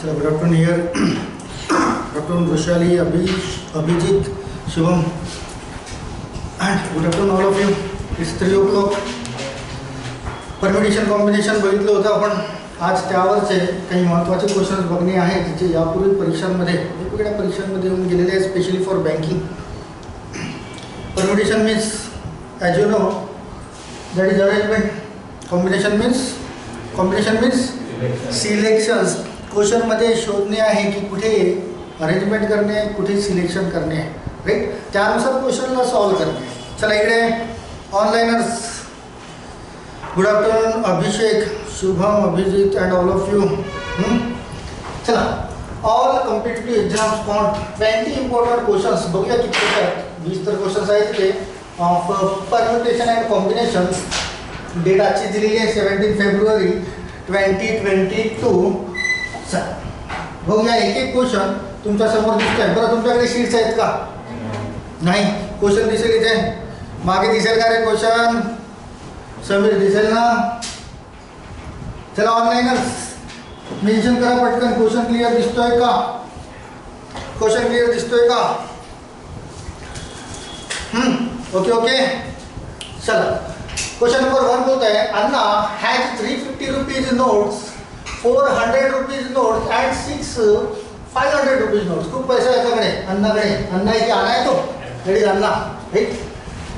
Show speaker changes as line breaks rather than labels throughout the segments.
So good afternoon here. Good afternoon Vishali, Abhijit, Shivam, and good afternoon all of you. It's 3 o'clock. Permutation combination बघितलं होतं आपण. आज त्यावरचे काही महत्त्वाचे क्वेश्चन्स बघणे आहेत जे यापूर्वी परीक्षांमध्ये वेगवेगळ्या परीक्षांमध्ये येऊन गेलेले आहेत, specially for banking. Permutation means as you know that is arrangement. Combination means selections. क्वेश्चनमध्ये शोधणे आहे की कुठे अरेंजमेंट करणे आहे, कुठे सिलेक्शन करणे आहे, राईट. त्यानुसार क्वेश्चनला सॉल्व्ह करणे. चला इकडे onliners. Good afternoon Abhishek, Shubham, Abhijit and all of you. चला all competitive exams for 20 important questions बघूया किती आहेत. 20 तर क्वेश्चन्स आहेत ते of permutation and combination. Date आजची दिलेली आहे 17 फेब्रुवारी 2022. चला बघूया एक एक क्वेश्चन तुमच्या समोर दिसतोय. बरं तुमच्याकडे शीट्स आहेत का? नाही. क्वेश्चन दिसेल इथे मागे, दिसेल का रे क्वेश्चन? समीर दिसेल ना? चला ऑनलाइनर्स मेन्शन करा पटकन. क्वेश्चन क्लिअर दिसतोय का? क्वेश्चन क्लिअर दिसतोय का? ओके. चला क्वेश्चन नंबर 1 बोलता है Anna has 350 rupees notes, 400 rupees notes and 6 500 rupees notes. खूप पैसा आहे याच्याकडे, अन्नाकडे. अन्ना इथे आला आहे तो, रेडी अन्ना, राईट.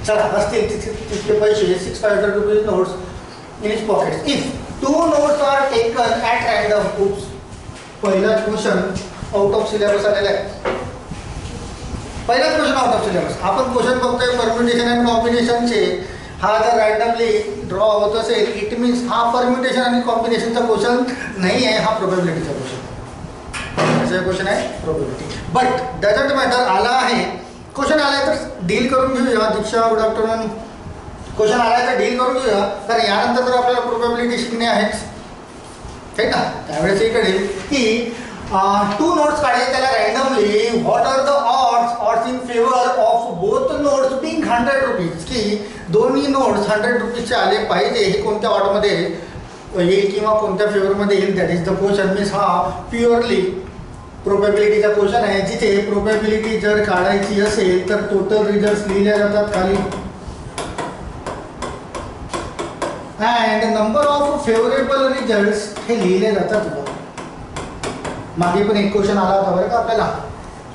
चला असतील तितके पैसे, 6 500 rupees notes in his pockets. If 2 notes are taken at random. Oops, पहिला क्वेश्चन आउट ऑफ सिलेबस आलेला आहे. पहिलाच क्वेश्चन आउट ऑफ सिलेबस. आपण क्वेश्चन बघतोय परम्युटेशन अँड कॉम्बिनेशनचे. हा जर रँडमली ड्रॉ होत असेल इट मीन्स हा परम्युटेशन आणि कॉम्बिनेशनचा क्वेश्चन नाही आहे, हा प्रोबॅबिलिटीचा क्वेश्चन. असा क्वेश्चन आहे प्रोबॅबिलिटी. बट डझंट मॅटर, आला आहे क्वेश्चन, आलाय तर डील करून घेऊया. दीक्षा गुड आफ्टरनून. क्वेश्चन आलाय तर डील करून घेऊया, कारण यानंतर तर आपल्याला प्रोबॅबिलिटी शिकणे आहेच, ठीक ना. त्यावेळेस इकडे की 2 नोट्स काढले त्याला randomly. What are the odds in favour of both notes being 100 rupees. की दोन्ही नोट्स 100 रुपीजचे आले पाहिजे. हे कोणत्या ऑडमध्ये येईल किंवा कोणत्या फेवरमध्ये येईल, that is the question. Means हा प्युअरली प्रोबॅबिलिटीचा क्वेश्चन आहे, जिथे प्रोबॅबिलिटी जर काढायची असेल तर टोटल रिझल्ट्स लिहिल्या जातात खाली and number of favourable results हे लिहिले जातात वर. मागे पण एक क्वेश्चन आला होता बरं का आपल्याला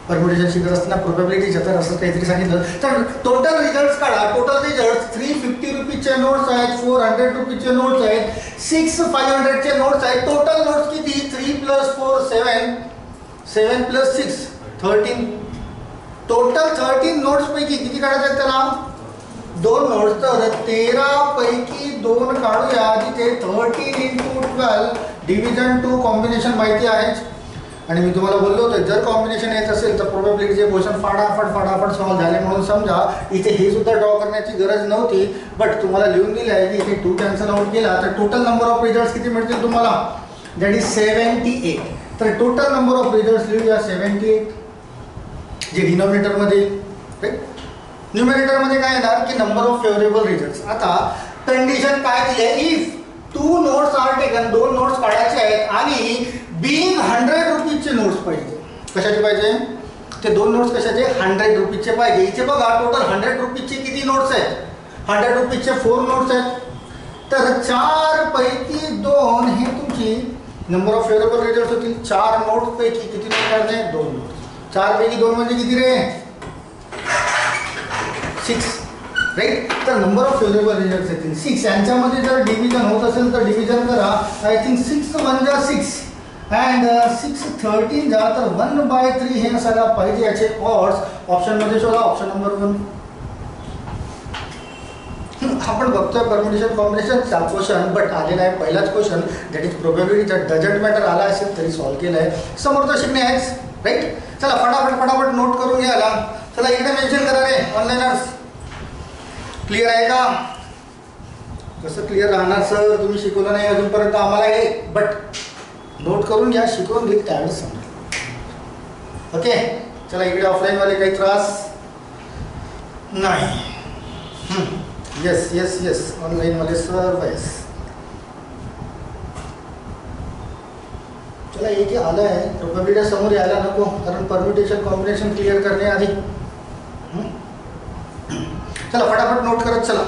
परम्युटेशन शिकत असताना प्रोबॅबिलिटीच्या, तर असं काहीतरी सांगितलं. तर टोटल रिझल्ट्स काढा. टोटल रिझल्ट्स 350 रुपीजचे नोट्स आहेत, 400 रुपीजचे नोट्स आहेत, 6 500चे नोट्स आहेत. टोटल नोट्स किती? 3 + 4 7, 7 + 6 13. टोटल 13 नोट्स पैकी किती काढायचे आहेत त्याला? 2 नोट्स. तर 13 पैकी 2 काढूया. तिथे 13 × 12 डिव्हिजन 2 कॉम्बिनेशन माहिती आहेच. आणि मी तुम्हाला बोललो होतं जर कॉम्बिनेशन येत असेल तर प्रोबॅबिलिटीचे क्वेश्चन फाटाफट सॉल्व्ह झाले म्हणून समजा. इथे हे सुद्धा ड्रॉ करण्याची गरज नव्हती, बट तुम्हाला लिहून दिलं आहे की इथे 2 कॅन्सल आउट केला तर टोटल नंबर ऑफ रिझल्ट्स किती मिळतील तुम्हाला? That is 78. तर टोटल नंबर ऑफ रिझल्ट्स लिहूया 78, जे डिनॉमिनेटरमध्ये, राईट. न्यूमरेटरमध्ये काय येणार की नंबर ऑफ फेवरेबल रिझल्ट्स. आता कंडिशन काय दिली आहे? If 2 notes are taken, 2 notes काढायचे आहेत आणि बिंग 100 रुपीजचे नोट्स पाहिजे. कशाचे पाहिजे? ते 2 नोट्स कशाचे? 100 रुपीजचे पाहिजे. इथे बघा टोटल 100 रुपीजचे किती नोट्स आहेत? 100 रुपीजचे 4 नोट्स आहेत. तर 4 पैकी 2 हे तुमची नंबर ऑफ फेवरेबल रिझल्ट होतील. 4 नोट्स पैकी किती नोट काढले? 2 नोट्स. 4 पैकी 2 म्हणजे किती रे? 6, राईट. तर नंबर ऑफ फेवरेबल रिझल्ट येतील 6. यांच्यामध्ये जर डिव्हिजन होत असेल तर डिव्हिजन करा. आय थिंक 6 × 1 = 6 अँड 6 13 जा तर 1/3 हे असायला पाहिजे. याचे ऑड्स ऑप्शनमध्ये शोधा. Option number 1. आपण बघतोय परम्युटेशन कॉम्बिनेशनचा क्वेश्चन, बट आलेला आहे पहिलाच question, that is probability. Doesn't matter, आला असेल तरी सॉल्व्ह केलं आहे. समोरचं शिकणे आहेच, राईट. चला फटाफट नोट करून घ्यायला. चला इकडे मेन्शन करा रे ऑनलाइनर्स. क्लिअर आहे का? कसं क्लिअर राहणार सर? तुम्ही शिकवलं नाही अजूनपर्यंत आम्हाला हे, बट नोट करून घ्या. शिकवून घेईल त्यावेळेस समजा. ओके. चला इकडे ऑफलाईनवाले काही त्रास नाही. येस ऑनलाईनवाले सर्व येस. चला एक हे आलं आहे, प्रोबॅबिलिटी समोर यायला नको, कारण परम्युटेशन कॉम्बिनेशन क्लिअर करण्याआधी. चला फटाफट नोट करत चला.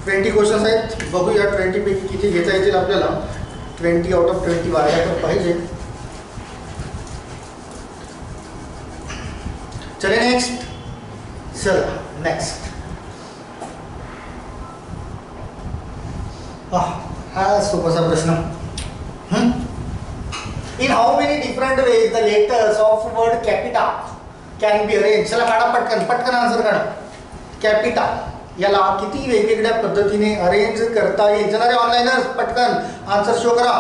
20 क्वेश्चन्स आहेत, बघूया 20 पैकी किती घेता येतील आपल्याला. 20 आउट ऑफ 20 वाया तर पाहिजे. चले नेक्स्ट. चला नेक्स्ट. हा सोपासा प्रश्न. In how many different veg the letters of word capita can be arrange. चला काढा पटकन पटकन आन्सर काढा. कॅपिटा याला किती वेगवेगळ्या पद्धतीने अरेंज करता येईल. चला रे ऑनलाईनर्स पटकन आन्सर शो करा.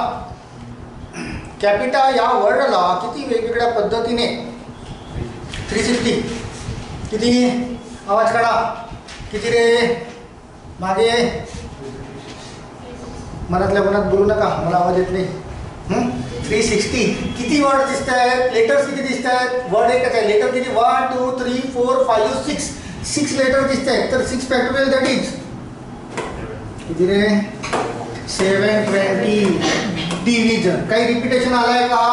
कॅपिटा या वर्डला किती वेगवेगळ्या पद्धतीने 360 किती आवाज काढा. किती रे मागे मनातल्या मनात बोलू नका, मला आवाज येत नाही. 360 किती वर्ड दिसत आहेत, लेटर्स किती दिसत आहेत. वर्ड एकच आहे, लेटर किती 1 2 3 4 5 6 लेटर दिसत आहेत. तर 6 फॅक्टोरियल दॅट इज किती रे 720. डिव्हिजन काही रिपिटेशन आलाय का.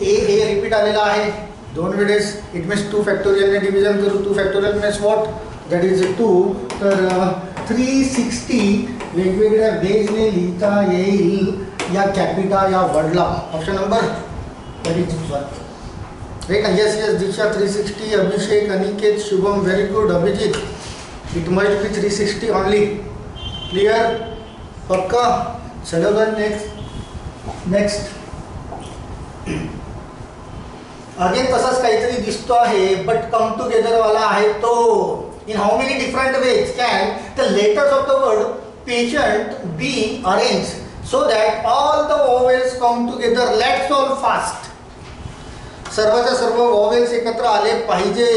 हे रिपीट आलेला आहे 2 वेळेस. इट मीन्स 2 फॅक्टोरियलने डिव्हिजन करू. 2 factorial means what, that is 2. तर 360 वेगवेगळ्या वेजने लिहिता येईल या कॅपिटा या वर्डला. Option number that is 1. Right. Yes yes Diksha 360. Abhishek Aniket Shubham very good. Abhijit it must be 360 only. Clear पक्का. चलो देन नेक्स्ट. अगेन तसाच काहीतरी दिसतो आहे बट कम टुगेदर वाला आहे तो. In how many different ways can the letters of the word patient be arranged so that all the vowels come together. Let's solve fast. सर्वच्या सर्व वॉवेल्स एकत्र आले पाहिजे.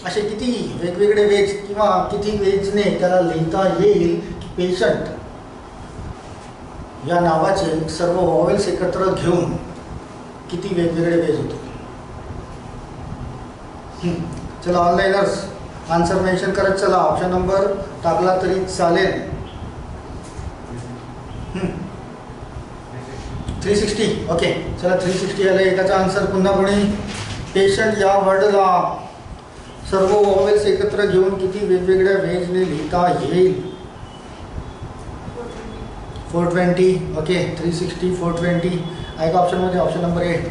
असे किती वेगवेगळे वेज किंवा किती वेजने त्याला लिहिता येईल. पेशंट या नावाचे सर्व वॉवेल्स एकत्र घेऊन किती वेगवेगळे वेज होते. चला ऑनलाईनर्स आन्सर मेन्शन करत चला. ऑप्शन नंबर टाकला तरी चालेल. 360 ओके. चला 360 आलं. एकाचा आन्सर पुन्हा कोणी. पेशंट या वर्डला सर्व वॉवेल्स एकत्र घेऊन किती वेगवेगळ्या वेजने लिहिता येईल. 420 ओके. 360 420 आहे का ऑप्शनमध्ये. Option number 8.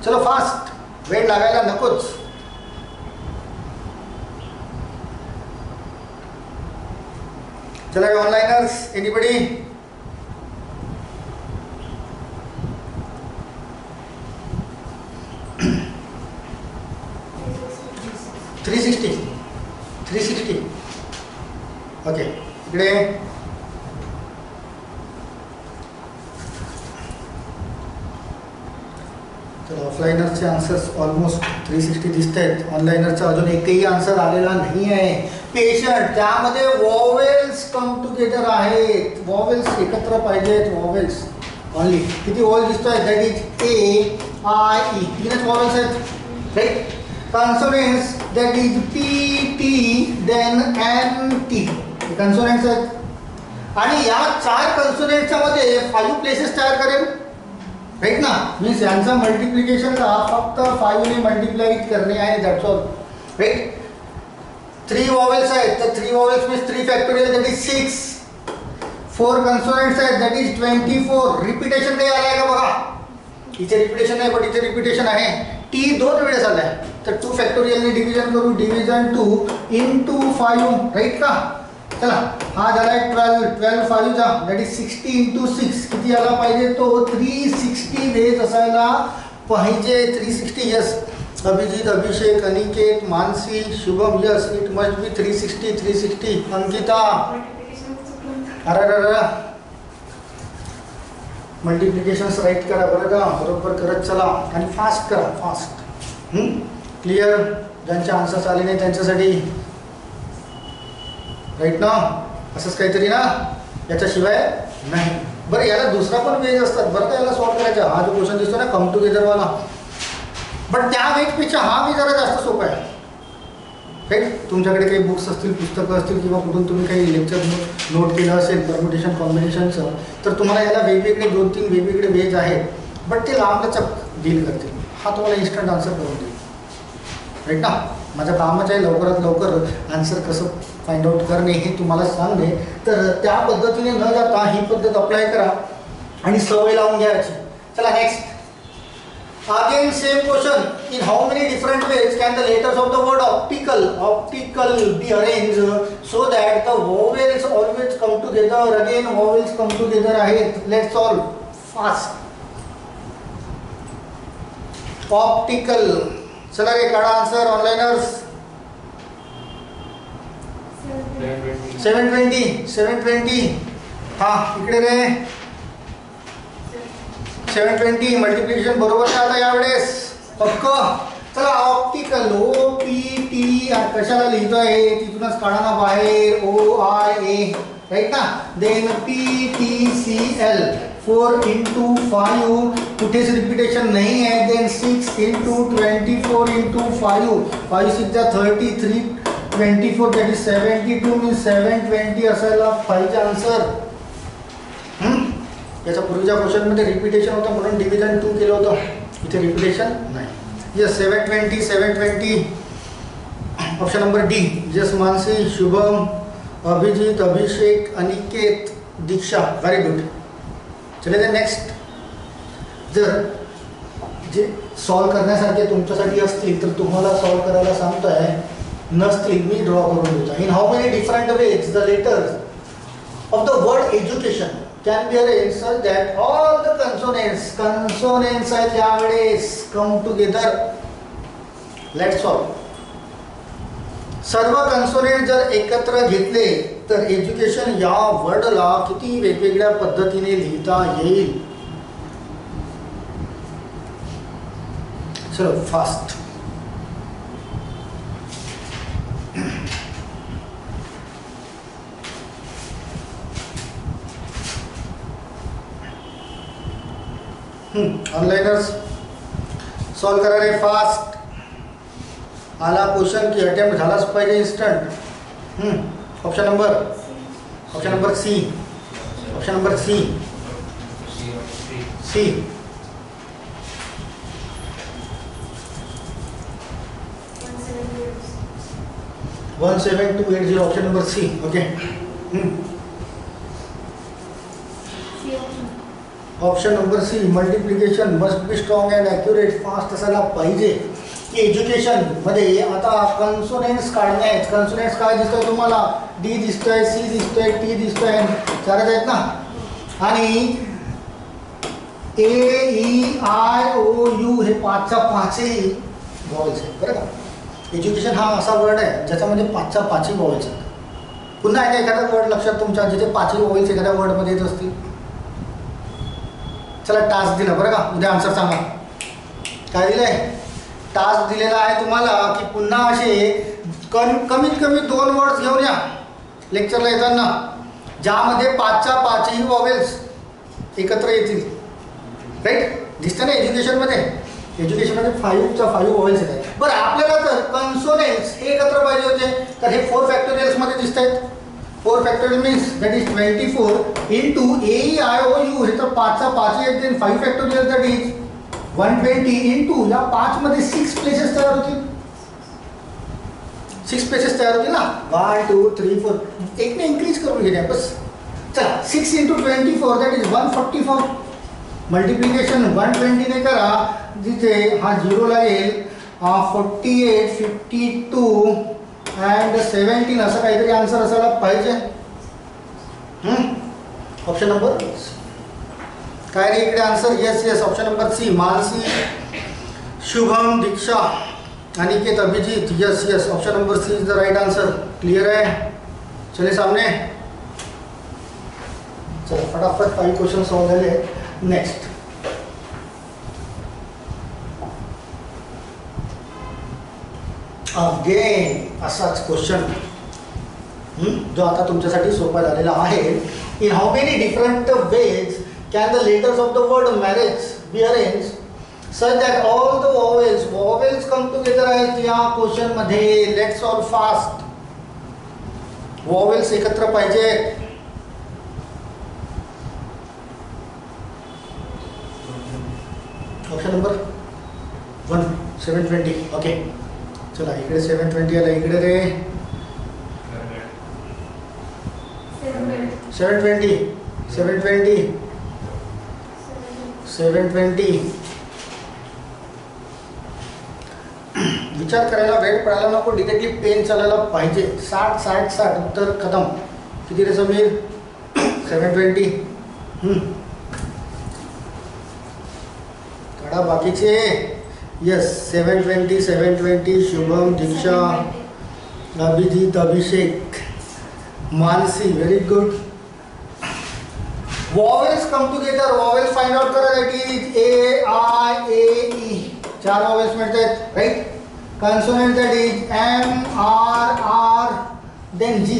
चलो फास्ट, वेळ लागायला नकोच. चला ऑनलाइनर्स एनीबडी. Three sixty okay. इकडे तर ऑफलाइनरचे आन्सर्स ऑलमोस्ट 360 दिसत आहेत. ऑनलाइनरचा अजून एकही आन्सर आलेला नाही आहे. पेशंट त्यामध्ये वॉवेल्स कम टुगेदर आहेत. वॉवेल्स एकत्र पाहिजेत. Vowels only. किती वॉवेल्स दिसतोय. That is A I E. 3च वॉवेल्स आहेत. Right. Consonants that is P T then N T. Consonants आहेत आणि या 4 कॉन्सोनेंट्सच्या मध्ये 5 प्लेसेस तयार करेल. राईट ना. मीन्स यांचा मल्टिप्लिकेशनला फक्त 5 ने मल्टिप्लाय करणे आहे. That's all. राईट. 3 वॉवेल्स आहेत तर 3 vowels means 3 factorial that is 6. 4 कॉन्सोनंट्स आहेत दॅट इज 24. रिपिटेशन काही आलाय का बघा. इथे रिपिटेशन नाही पण इथे रिपिटेशन आहे. टी 2 वेळेस आलाय तर 2 फॅक्टोरियलने डिव्हिजन करू. Division 2 into 5. राईट का. चला हा झालाय 12 5 जा दॅट इज 60 into 6. किती आला पाहिजे तो 360 वेज असायला पाहिजे. 360 yes. Abhijit Abhishek Aniket Mansi Shubham yes. It must be 360. Ankita अरे मल्टिप्लिकेशन्स राईट करा बरं का. बरोबर करत चला आणि फास्ट करा. फास्ट. क्लिअर. ज्यांचे आन्सर्स आले नाही त्यांच्यासाठी राईट ना. असंच काहीतरी ना. याच्याशिवाय नाही. बरं याला दुसरा पण वेज असतात बरं का. याला सॉल्व करायचा. हा जो क्वेश्चन दिसतो ना कम टुगेदरवाला बट त्या वेजपेक्षा हा मी जरा जास्त सोपा आहे. राईट. तुमच्याकडे काही बुक्स असतील, पुस्तकं असतील किंवा कुठून तुम्ही काही लेक्चर नोट केलं असेल परम्युटेशन कॉम्बिनेशनचं, तर तुम्हाला याला वेगवेगळे 2-3 वेगवेगळे वेज आहेत, बट ते लांबलचक डील करतील. हा तुम्हाला इन्स्टंट आन्सर करून देईल, राईट ना. माझं कामच आहे लवकरात लवकर आन्सर कसं फाइंड आउट करणे हे तुम्हाला सांगणे. तर त्या पद्धतीने न जाता ही पद्धत अप्लाय करा आणि सवय लावून घ्यायची. चला next. Again same question. In how many different ways can the letters of the word optical be arranged so that the vowels always come together? Again vowels come together आहेत. Let's solve fast. Optical. चला रे काढा answer ऑनलाइनर्स. 720. हा इकडे रे 720 multiplication बरोबर आहे आता यावेळेस पक्क. चला ऑप्टिकल OPT कशाला लिहितोय तिथूनच काढा ना बाहेर OIA, राईट ना. देन PTCL 4 into 5 कुठेच रिपीटेशन नाही आहे. Then 6 into 24 into 5 5 6 33 24 that is 72 means 720 असायला पाहिजे आन्सर. याच्या पूर्वीच्या क्वेश्चनमध्ये रिपीटेशन होतं म्हणून डिव्हिजन 2 केलं होतं, इथे रिपीटेशन नाही. Yes 720. Option number D. Yes Mansi, Shubham, Abhijit, Abhishek, Aniket, Diksha. Very good. चले तर नेक्स्ट. जर जे सॉल्व करण्यासारखे तुमच्यासाठी असतील तर तुम्हाला सॉल्व करायला सांगतोय, नसतील मी ड्रॉ करून देतो. In how many different veg the letters of the word education can be arranged such that all the consonants आहेत यावेळेस come together. Let's solve. सर्व कन्सोनेंट जर एकत्र घेतले तर एज्युकेशन या वर्डला किती वेगवेगळ्या पद्धतीने लिहिता येईल. चलो फास्ट. ऑनलाइनर्स सॉल्व करा रे फास्ट. आला क्वेश्चन की अटेम्प्ट झालाच पाहिजे instant. Option number C. Option number C. 17280 option number C. Okay. Option number C. Multiplication must be strong and accurate. Fast असायला पाहिजे. की एज्युकेशन मध्ये आता कन्सोनेंट्स काढणे आहेत. कन्सोनेंट्स काय दिसतोय तुम्हाला? डी दिसतोय, सी दिसतोय, टी दिसतोय, चारच आहेत ना. आणि AEIOU हे 5च्या 5ही वॉवेल्स आहेत बरं का. एज्युकेशन हा असा वर्ड आहे ज्याच्यामध्ये 5च्या 5ही वॉवेल्स आहेत. पुन्हा एखादा वर्ड लक्षात तुमच्या जिथे 5ही वॉवेल्स एखाद्या वर्डमध्ये येत असतील. चला टास्क दिला बरं का. उद्या आन्सर सांगा. काय दिलंय? टास्क दिलेला आहे तुम्हाला की पुन्हा असे कमीत कमी 2 वर्ड्स घेऊन या लेक्चरला येताना ज्यामध्ये 5च्या 5ही वॉवेल्स एकत्र येतील. राईट. दिसतं ना एज्युकेशनमध्ये 5च्या 5 वॉवेल्स येत आहेत. बरं आपल्याला तर कन्सोनेंट्स हे एकत्र पाहिजे होते तर हे 4 फॅक्टोरियल्समध्ये दिसत आहेत. 4 factorial means that is 24 into AEIOU हे तर 5च्या 5 आहेत. Then 5 factorial that is 120 into या 5 मध्ये 6 प्लेसेस तयार होतील. 6 प्लेसेस तयार होतील ना. 1 2 3 4 एकने इन्क्रीज करून घेऊया बस. चला 6 इंटू 24 दॅट इज 144. मल्टिप्लिकेशन 120 ने करा जिथे हा 0 लागेल. 48 52 अँड 17 असं काहीतरी आन्सर असायला पाहिजे. ऑप्शन नंबर काय रे इकडे answer? Yes option number C. Mansi, Shubham, Diksha, Aniket, Abhijit. Yes option number C is the right answer. Clear है? चलिए सामने. चलो फटाफट 5 क्वेश्चन सॉल्व झाले. नेक्स्ट अगेन असाच क्वेश्चन जो आता तुमच्यासाठी सोपा झालेला आहे. In how many different ways can the letters of the word marriage be arranged such that all the vowels come together आहेत या क्वेश्चन मध्ये. Let's solve fast. vowels एकत्र पाहिजे. Option number 1 720. ओके चला इकडे 720 आला. इकडे रे 720 720 720. विचार करायला वेळ पडायला नको. डिरेक्टली पेन चालायला पाहिजे. 60 60 60 उत्तर खतम. किती रे समीर? 720. काढा बाकीचे. Yes 720 720. Shubham, Diksha, Abhijeet, Abhishek, Mansi, very good. vowels come together. vowels find out करा. that is A, I, A, E. 4 vowels मिळत आहेत right. consonant that is M, R, R, then G.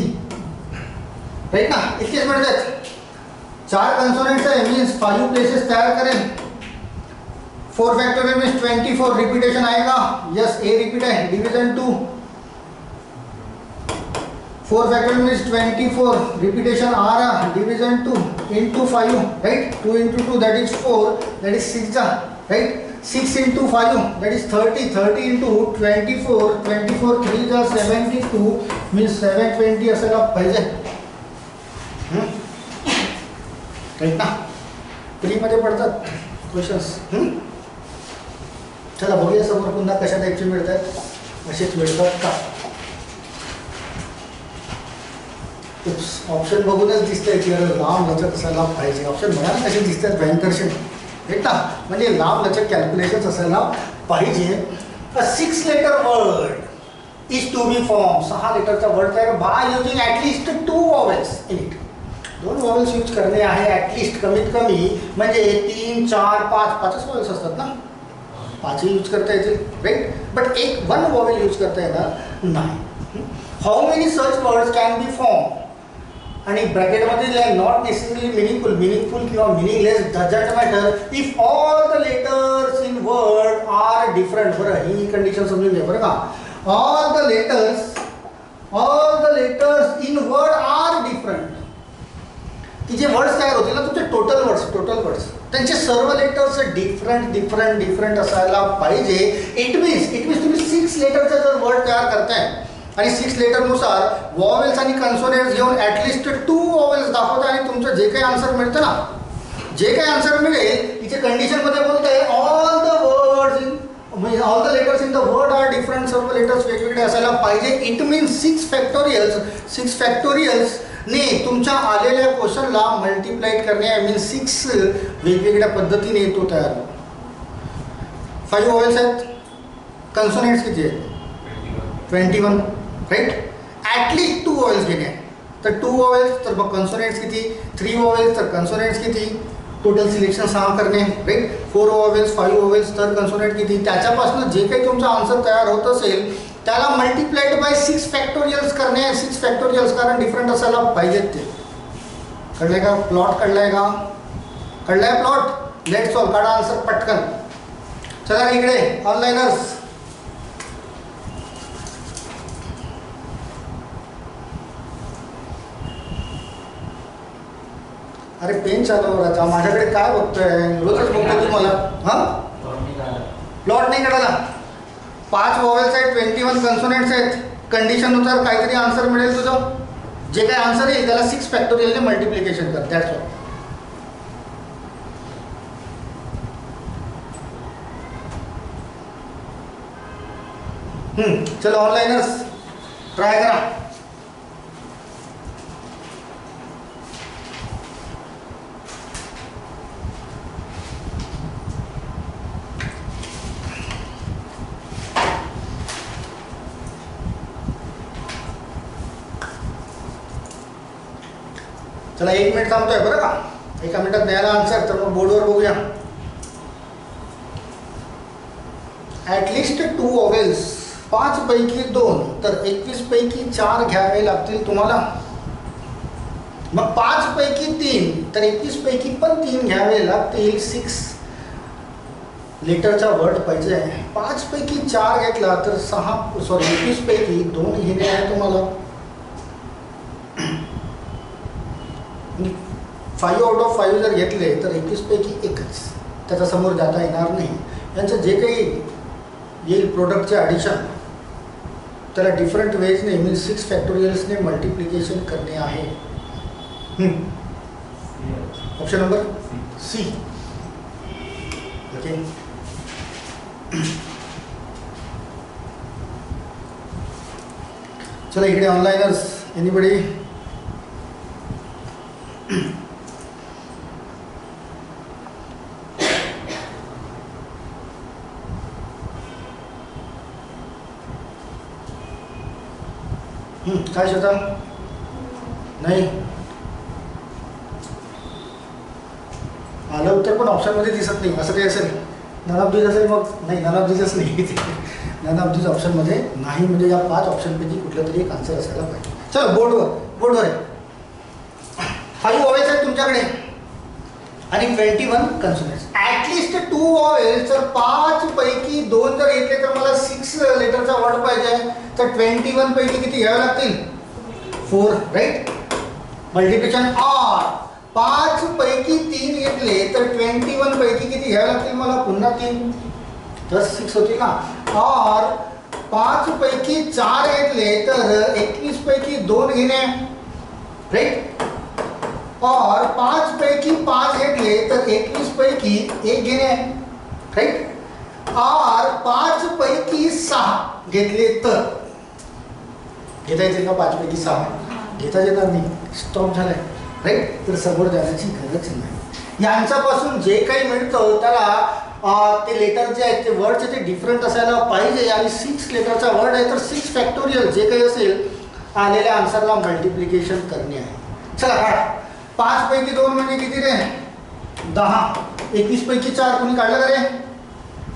Right ना. इतकेच मिळत आहेत. 4 consonants आहे मीन्स 5 प्लेसेस तयार करेल. 4 फॅक्टोरियल मीन्स 24 रिपीटेशन आएगा. यस A रिपीट आहे. डिविजन 2. 4 factorial means 24 repetition आ रहा. division 2 into 5 right. 2 into 2 that is 4, that is 6 right. 6 into 5 that is 30. 30 into 24, 24 3 is 72 means 720 असायला पाहिजे. राईट ना. प्री मध्ये पडतात क्वेश्चन्स. चला बघूया समोर पुन्हा कशा टाईपचे मिळतात. असेच मिळतात का. ऑप्शन बघूनच दिसतंय की अरे लांब लचक असायला पाहिजे. ऑप्शन बघायला कसे दिसतात भयंकरशे. एकटा म्हणजे लांब लचक कॅल्क्युलेशन्स असायला पाहिजे. A 6 letter word is to be form. 6 लेटरचा वर्ड तयार by using at least 2 vowels in it. 2 vowels use करणे आहे ॲटलिस्ट. कमीत कमी म्हणजे 3 4 5 5च vowels असतात ना. 5 यूज करता येतील राईट. बट 1 vowel यूज करता येणार नाही. How many search words can be form. आणि ब्रॅकेटमध्ये नॉट नेसेसरी मिनिंगफुल किंवा meaningless doesn't matter if all the letters in word are different. बरं ही कंडिशन समजून घ्या बरं का. All the letters in word are different. की जे वर्ड्स तयार होतील ना तुमचे टोटल वर्ड्स त्यांचे सर्व लेटर्स डिफरंट असायला पाहिजे. इट मीन्स तुम्ही 6 लेटरचा जर वर्ड तयार करताय आणि 6 लेटरनुसार वॉवेल्स आणि कन्सोनेंट्स घेऊन ॲटलिस्ट 2 वॉवेल्स दाखवता आणि तुमचं जे काही आन्सर मिळतं ना, जे काही आन्सर मिळेल तिचे कंडिशनमध्ये बोलतंय all the letters in the word are different. सर्व लेटर्स वेगवेगळे असायला पाहिजे. इट मीन्स 6 फॅक्टोरियल्स ने तुमच्या आलेल्या क्वेश्चनला मल्टिप्लाइड करणे. आय मीन 6 वेगवेगळ्या पद्धतीने तो तयार होतो. 5 वॉवेल्स आहेत. कन्सोनेंट्स किती आहेत? 21 राईट. ॲटलिस्ट 2 वॉवेल्स घेणे. तर 2 वॉवेल्स तर मग कन्सोनेंट्स किती? 3 वॉवेल्स तर कन्सोनेंट्स किती? टोटल सिलेक्शन 6 करणे राईट. 4 वॉवेल्स 5 वॉवेल्स तर कन्सोनेंट किती? त्याच्यापासून जे काही तुमचा आन्सर तयार होत असेल त्याला मल्टिप्लाइड बाय 6 फॅक्टोरियल्स करणे. 6 फॅक्टोरियल्स कारण डिफरंट असायला पाहिजेत ते. कळलंय का? प्लॉट कळलाय का? कळलाय प्लॉट? Let's solve. काढा आन्सर पटकन. चला इकडे ऑनलाईनर्स. अरे पेन चालव राहता. माझ्याकडे काय बघतोय? रोजच बघतोय तुम्हाला. हां प्लॉट नाही काढायला. 5 वॉवेल्स आहेत, 21 कन्सोनेंट्स आहेत. कंडिशननुसार काहीतरी आन्सर मिळेल तुझं. जे काही आन्सर येईल त्याला 6 फॅक्टोरियलने मल्टिप्लिकेशन कर. That's all. चलो ऑनलाइनर्स ट्राय करा. चला 1 मिनिट थांबतोय बरं का. 1 मिनिटात द्यायला आन्सर तर मग बोर्डवर बघूया. ॲटलिस्ट 2 वॉवेल्स 5 पैकी 2 तर 21 पैकी 4 घ्यावे लागतील तुम्हाला. मग 5 पैकी 3 तर 21 पैकी पण 3 घ्यावे लागतील. 6 लेटरचा वर्ड पाहिजे आहे. 5 पैकी 4 घेतला तर 21 पैकी 2 घेणे आहे तुम्हाला. 5 आउट ऑफ 5 जर घेतले तर 21 पैकी एकच, त्याचा समोर जाता येणार नाही. यांचं जे काही येईल प्रोडक्टचे ॲडिशन त्याला डिफरंट वेजने मीन्स 6 फॅक्टोरियल्सने मल्टिप्लिकेशन करणे आहे. Option number C. ओके, चला इकडे ऑनलाइनर्स एनीबडी. काय शोधा? नाही आलं उत्तर पण ऑप्शनमध्ये दिसत नाही, असं काही असेल. नन ऑफ दीज असेल, मग नाही नन ऑफ दीजच नाही. नन ऑफ दीज ऑप्शनमध्ये नाही, म्हणजे या 5 ऑप्शनपैकी कुठलं तरी एक आन्सर असायला पाहिजे. चलो बोर्डवर आहे. 5 वॉवेल्स आहेत तुमच्याकडे आणि 21 कन्सोनंट्स. At least 2 vowels. तर 5 पैकी 2 जर घेतले तर मला 6 लेटरचा वर्ड पाहिजे. तर 21 पैकी किती घ्यावे लागतील? 4, राईट. मल्टिप्लिकेशन ऑर 5 पैकी 3 घेतले तर 21 पैकी किती घ्यावे लागतील मला? पुन्हा 3, तर 6 होतील ना. ऑर 5 पैकी 4 घेतले तर 21 पैकी 2 घेणे, राईट. और 5 पैकी 5 घेतले तर 21 पैकी 1 घेणे, राईट. और 5 पैकी 6 घेतले तर घेता येतील का? 5 पैकी 6 घेता येणार नाही, स्टॉप झालाय, राईट. तर समोर जाण्याची गरज नाही. यांच्यापासून जे काही मिळतं त्याला ते लेटर जे आहेत ते वर्डचे ते डिफरंट असायला पाहिजे. आणि 6 लेटरचा वर्ड आहे तर 6 फॅक्टोरियल जे काही असेल आलेल्या आन्सरला मल्टिप्लिकेशन करणे आहे. चला काढ. 5 पैकी 2 म्हणजे किती रे? 10. 21 पैकी 4 कुणी काढलं का रे?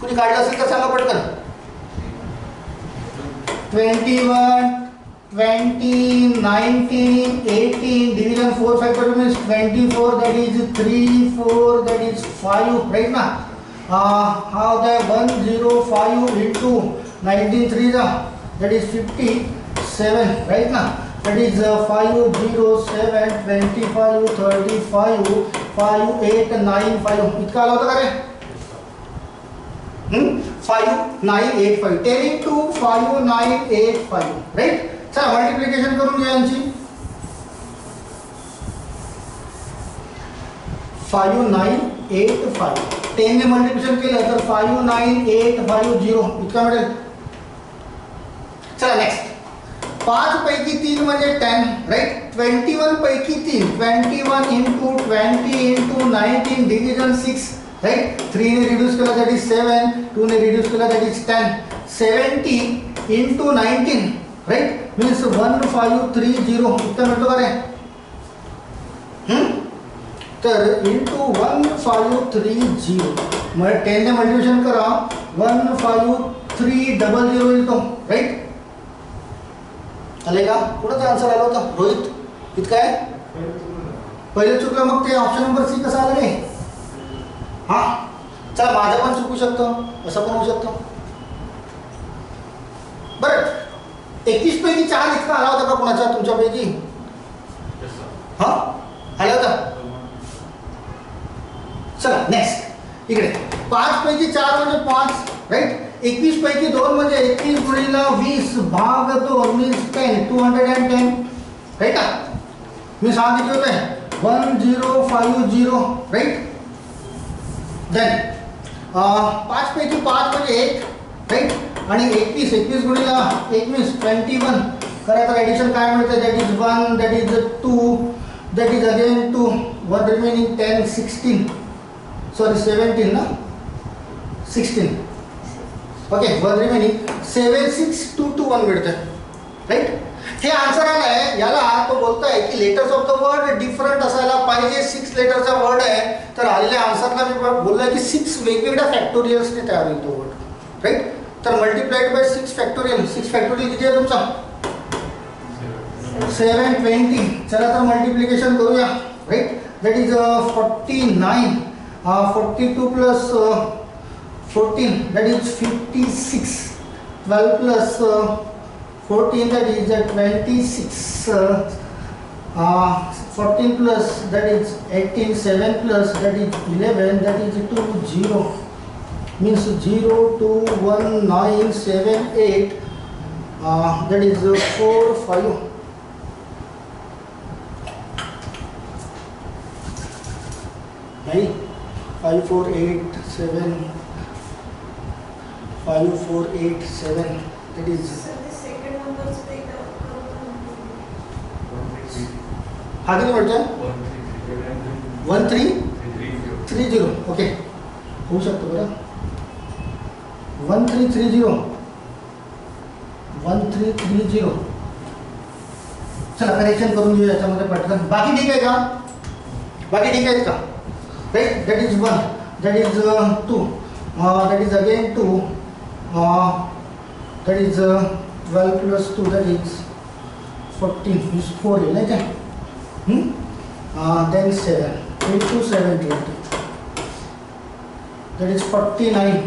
कुणी काढलं असेल तर सांगा पटकन. 21, 20, 19, 18, division 4 factorial means 24, that is 3, 4, that is 5, right na? How the 105 into 19 3 that is 57, right na? That is 507, 25, 35, 5, 8, 9, 5. इतका आला होता का रे? 5985. 10 into 5985, right? चला मल्टिप्लिकेशन करून घ्या यांची. 5985 10 ने मल्टिप्लिकेशन केलं तर 59850 इतका मिळेल. चला नेक्स्ट. 5 पैकी 3 म्हणजे 10, राईट. 21 पैकी 3 21 into 20 into 19 डिव्हिजन 6, राईट. 3 ने रिड्यूस केला दॅट इज 7, 2 ने रिड्यूस केला that is 10. 70 into 19, right, means 1530 इतका मिळतो का रे? तर इंटू 1530 मग 10 ने मल्टिप्लिकेशन करा 15300 येईल तो, राईट. आले का? कुणाचा आन्सर आला होता? रोहित. इतका आहे. पहिले चुकलं मग ते ऑप्शन नंबर सी कसं आलं रे? हा चला माझं पण चुकू शकतं, असं पण होऊ शकतं. बरं 21 पैकी 4 इतका आला होता का कुणाचा तुमच्यापैकी? हा आला होता. चला नेक्स्ट. इकडे 5 पैकी 4 म्हणजे 5, राईट. 21 पैकी 2 म्हणजे 21 गुणिले 20 भाग 2 मीन्स 10, 210, राईट का? मी सांगितले होते 1050, राईट. देन 5 पैकी 5 म्हणजे 1, राईट. आणि 21 गुणिले 1 मीन्स 21 करायचं ॲडिशन काय मिळतं? That is 1, that is 2, that is again 2, 1 remaining 10, 16, sorry 17 ना, 16, ओके. 1 रिमेनिंग 76221 मिळतं, राईट. हे आन्सर आलं आहे. याला तो बोलतोय की letters of the word different असायला पाहिजे. 6 लेटरचा वर्ड आहे तर आलेल्या आन्सरला मी बोललोय की 6 वेगवेगळ्या फॅक्टोरियल्सने तयार होईल तो वर्ड, राईट. तर मल्टिप्लाइड बाय 6 फॅक्टोरियल. 6 फॅक्टोरियल किती आहे तुमचा? 720. चला तर मल्टिप्लिकेशन करूया, right. That is 49, 42 plus 14, that is 56. 12 plus 14, that is 26. 14 plus, that is 18. 7 plus, that is 11, that is 2. 0 means 0 2 1 9 7 8. That is 4 5. Right? 5 4 8 7. 5 4 8 7. That is.
Sir, the second number से
हाँ कितने बढ़ते हैं? 1330. ओके, होऊ शकतो बरं. 1330. 1330. चला करेक्शन करून घेऊया याच्यामध्ये पटकन. बाकी ठीक आहे का? बाकी ठीक आहेत का? Right, that is 1, that is 2, that is again 2, that is 12 plus 2, that is 14, is 4 येईल नाही काय? Then 7, 8 to 7 20, that is 49.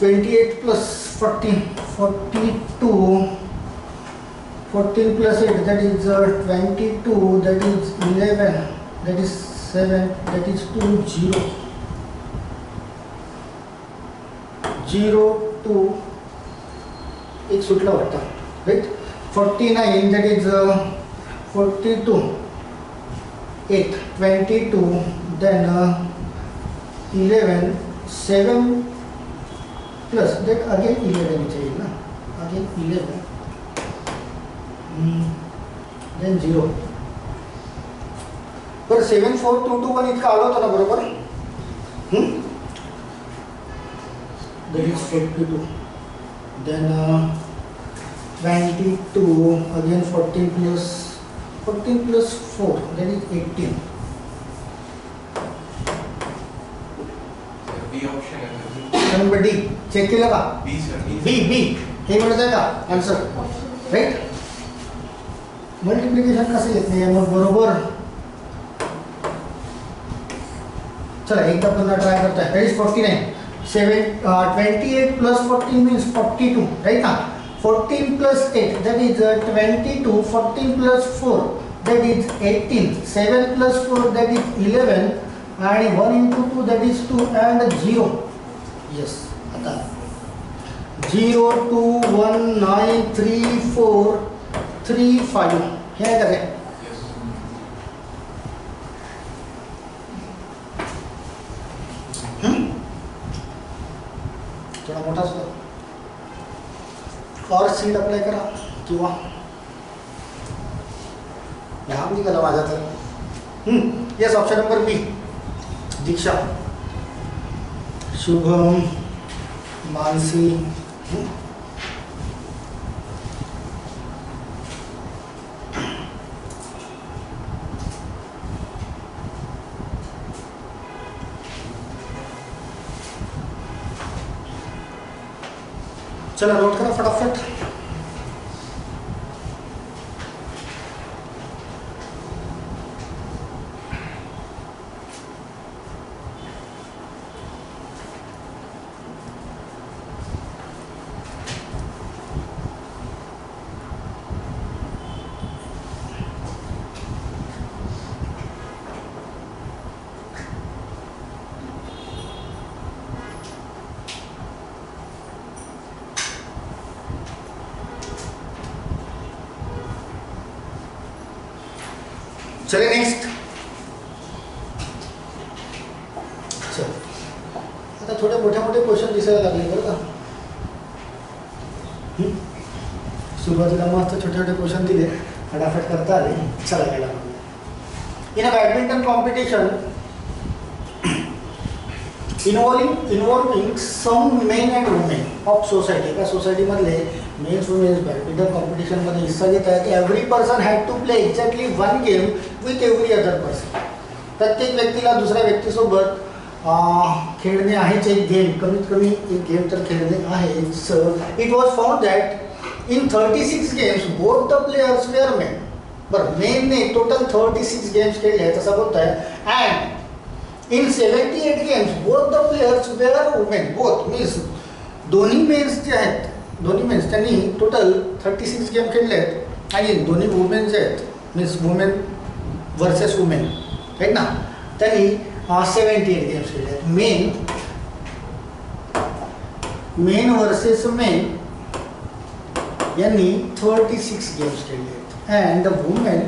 28 plus 14, 42. 14 plus 8, that is 22, that is 11, that is 7, that is 2. 0 0 2 एक सुटला वाटतं, right. 49, that is 42. 8 22, then 11. 7 plus that again 11 चाहिए ना, again 11. Then 0. पर 7 4 2 2 1 इतका आला होता ना बरोबर. That is 42. Then 22, again 14 plus 4, that is 18.
B option है.
नंबर डी चेक केलं का?
B sir.
बी हे म्हणत आहे का आन्सर? राईट. मल्टिप्लिकेशन कसं येत नाही मग बरोबर. चला एकदा पुन्हा ट्राय करताय. That is 49. 28 plus 14 means 42, right ना? 14 plus 8, that is 22. 14 plus 4, that is 18. 7 plus 4, that is 11. And 1 into 2, that is 2 and 0. Yes, आता 0 2 1 9 3 4 3 5 हे आहे का रे?
Yes.
थोडा मोठा और सीट अप्लाय करा किंवा लांब निघाला माझा तर. येस, ऑप्शन नंबर बी. दीक्षा, शुभम, मानसी. चला नोट करा फटाफट. चले नेक्स्ट. चल आता थोडे मोठे मोठे क्वेश्चन दिसायला लागले बरं का. सुरुवातीला मस्त छोटे छोटे क्वेश्चन दिले, फटाफट करता आले. चला गेला. In a badminton competition involving some men and women of society. एका सोसायटीमधले मेन्स वुमेन्स बॅडमिंटन कॉम्पिटिशनमध्ये हिस्सा घेत आहेत. Every person had to play exactly one game with every other person. प्रत्येक व्यक्तीला दुसऱ्या व्यक्तीसोबत खेळणे आहेच एक गेम, कमीत कमी एक गेम तर खेळणे आहेच. It was found that in 36 games both the players were men. बरं, मेनने टोटल 36 गेम्स खेळले आहेत असं बोलत आहे. And in 78 games both the players were women, both means दोन्ही मेन्स जे आहेत, दोन्ही मेन्स त्यांनी टोटल 36 गेम खेळले आहेत आणि दोन्ही वुमेन जे आहेत means women versus women right ना, त्यांनी 78 गेम्स खेळले आहेत. मेन वर्सेस मेन यांनी 36 गेम्स खेळले आहेत and the women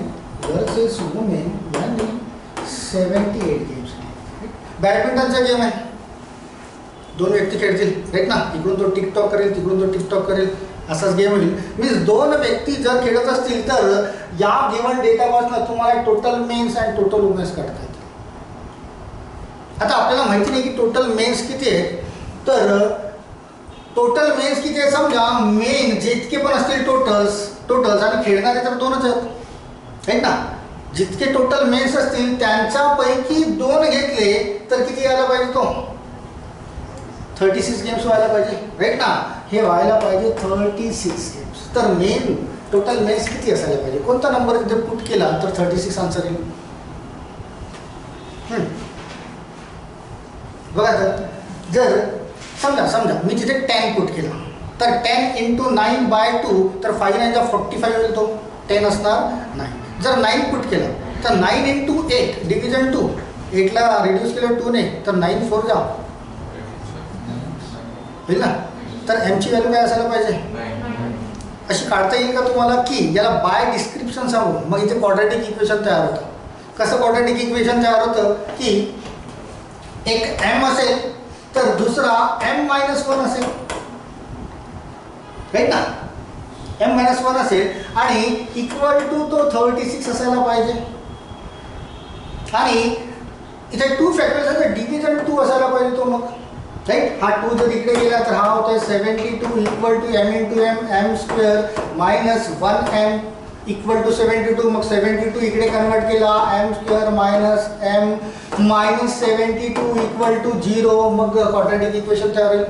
versus women यांनी 78 गेम्स खेळले. बॅडमिंटनचा गेम आहे, दोन व्यक्ती खेळतील राईट ना, इकडून तो टिकटॉक करेल तिकडून तो टिकटॉक करेल असाच गेम होईल. मीन्स दोन व्यक्ती जर खेळत असतील तर या गिव्हन डेटापासून तुम्हाला टोटल मेन्स आणि टोटल वुमेन्स काढता येतील. आता आपल्याला माहिती नाही की टोटल मेन्स किती आहेत, तर टोटल मेन्स किती आहे समजा, मेन जितके पण असतील टोटल्स आणि खेळणारे तर दोनच आहेत राईट ना. जितके टोटल मेन्स असतील त्यांच्यापैकी 2 घेतले तर किती यायला पाहिजे, तो 36 गेम्स व्हायला पाहिजे राईट ना. हे व्हायला पाहिजे 36 गेम्स. तर मेन टोटल मेन्स किती असायला पाहिजे, कोणता नंबर इथे पुट केला तर 36 आन्सर येईल. बघा तर जर समजा मी तिथे 10 पुट केला तर 10 × 9/2 तर 5 9 45 होईल, तो 10 असणार नाही. जर 9 पुट केला तर 9 × 8 डिव्हिजन 2, 8ला रिड्यूस केलं 2 ने तर 9 4 जा होईल ना. तर एमची व्हॅल्यू काय असायला पाहिजे, अशी काढता येईल का तुम्हाला की याला बाय डिस्क्रिप्शन सांगू, मग इथे क्वाड्रॅटिक इक्वेशन तयार होतं. कसं क्वाड्रॅटिक इक्वेशन तयार होतं की एक m असेल तर दुसरा m-1 असेल राईट ना, m-1 असेल आणि इक्वल टू तो 36 असायला पाहिजे. आणि इथे 2 फॅक्टर्स आहेत, डिव्हिजन 2 असायला पाहिजे तो मग राईट. हा 2 जर इकडे गेला तर हा होतोय 72 equal to m × m m² minus 1m equal to 72. मग 72 इकडे कन्वर्ट केला m² minus m minus 72 equal to 0. मग क्वाड्रॅटिक इक्वेशन तयार होईल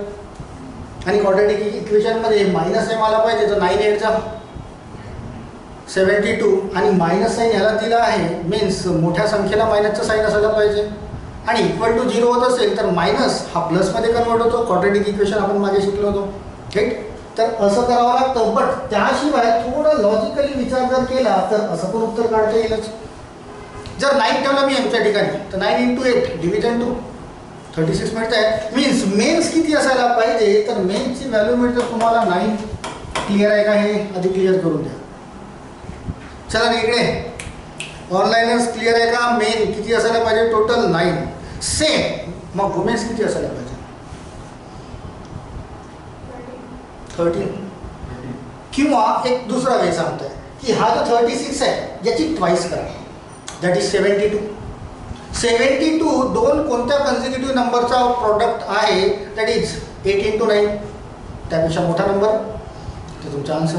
आणि क्वाड्रॅटिक इक्वेशनमध्ये मायनस m आला पाहिजे, तर 9 8 72 आणि मायनस साईन ह्याला दिला आहे मीन्स मोठ्या संख्येला मायनसचं साईन असायला पाहिजे आणि इक्वल टू 0 होत असेल तर मायनस हा प्लसमध्ये कन्वर्ट होतो. क्वाड्रॅटिक इक्वेशन आपण मागे शिकलो होतो राईट. तर असं करावं लागतं, बट त्याशिवाय थोडं लॉजिकली विचार जर केला तर असं पण उत्तर काढता येईलच. जर 9 ठेवलं मी एमच्या ठिकाणी तर 9 × 8 डिव्हिजन 2 36 मिळत आहे. मीन्स मेन्स किती असायला पाहिजे, तर मेन्सची व्हॅल्यू मिळते तुम्हाला 9. क्लिअर आहे का, हे आधी क्लिअर करून द्या. चला इकडे ऑनलाईनच क्लिअर आहे का, मेन किती असायला पाहिजे टोटल 9. सेम मग वुमेन्स किती असायला पाहिजे 13. किंवा एक दुसरा वे सांगतोय की हा जो 36 आहे याची ट्वाइस करा, दॅट इज 72. 72 दोन कोणत्या कन्झिक्युटिव्ह नंबरचा प्रोडक्ट आहे, दॅट इज 8 × 9, त्यापेक्षा मोठा नंबर ते तुमचा answer.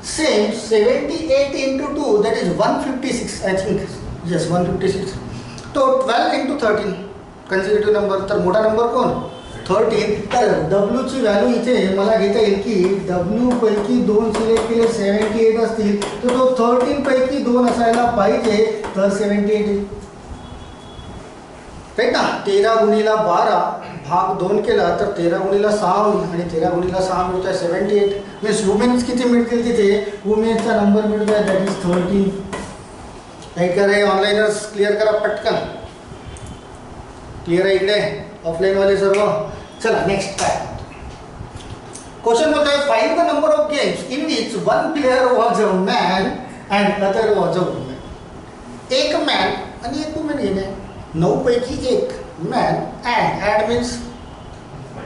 Same 78 × 2 that is 156 I think, yes 156. तो 12 × 13 कन्झिक्युटिव्ह नंबर, तर मोठा नंबर कोण 13. तर डब्ल्यूची व्हॅल्यू इथे मला घेता येईल की डब्ल्यू पैकी 2 सिलेक्ट केले 78 असतील तर तो 13 पैकी 2 असायला पाहिजे, तर 78 राईट ना. 13 × 12 भाग 2 केला तर 13 × 6 होईल आणि 13 × 6 मिळतो आहे 78. मीन्स वुमेन्स किती मिळतील तिथे, वुमेन्सचा नंबर मिळतो आहे दॅट इज 13. राईट करा, ऑनलाईनच क्लिअर करा पटकन. क्लिअर आहे इकडे ऑफलाईनवाले सर्व. चला नेक्स्ट काय क्वेश्चन बोलतोय, find the number of games in which one player was a man and other was a woman. एक मॅन आणि एक वुमेन गेम आहे. 9 पैकी 1 man and add means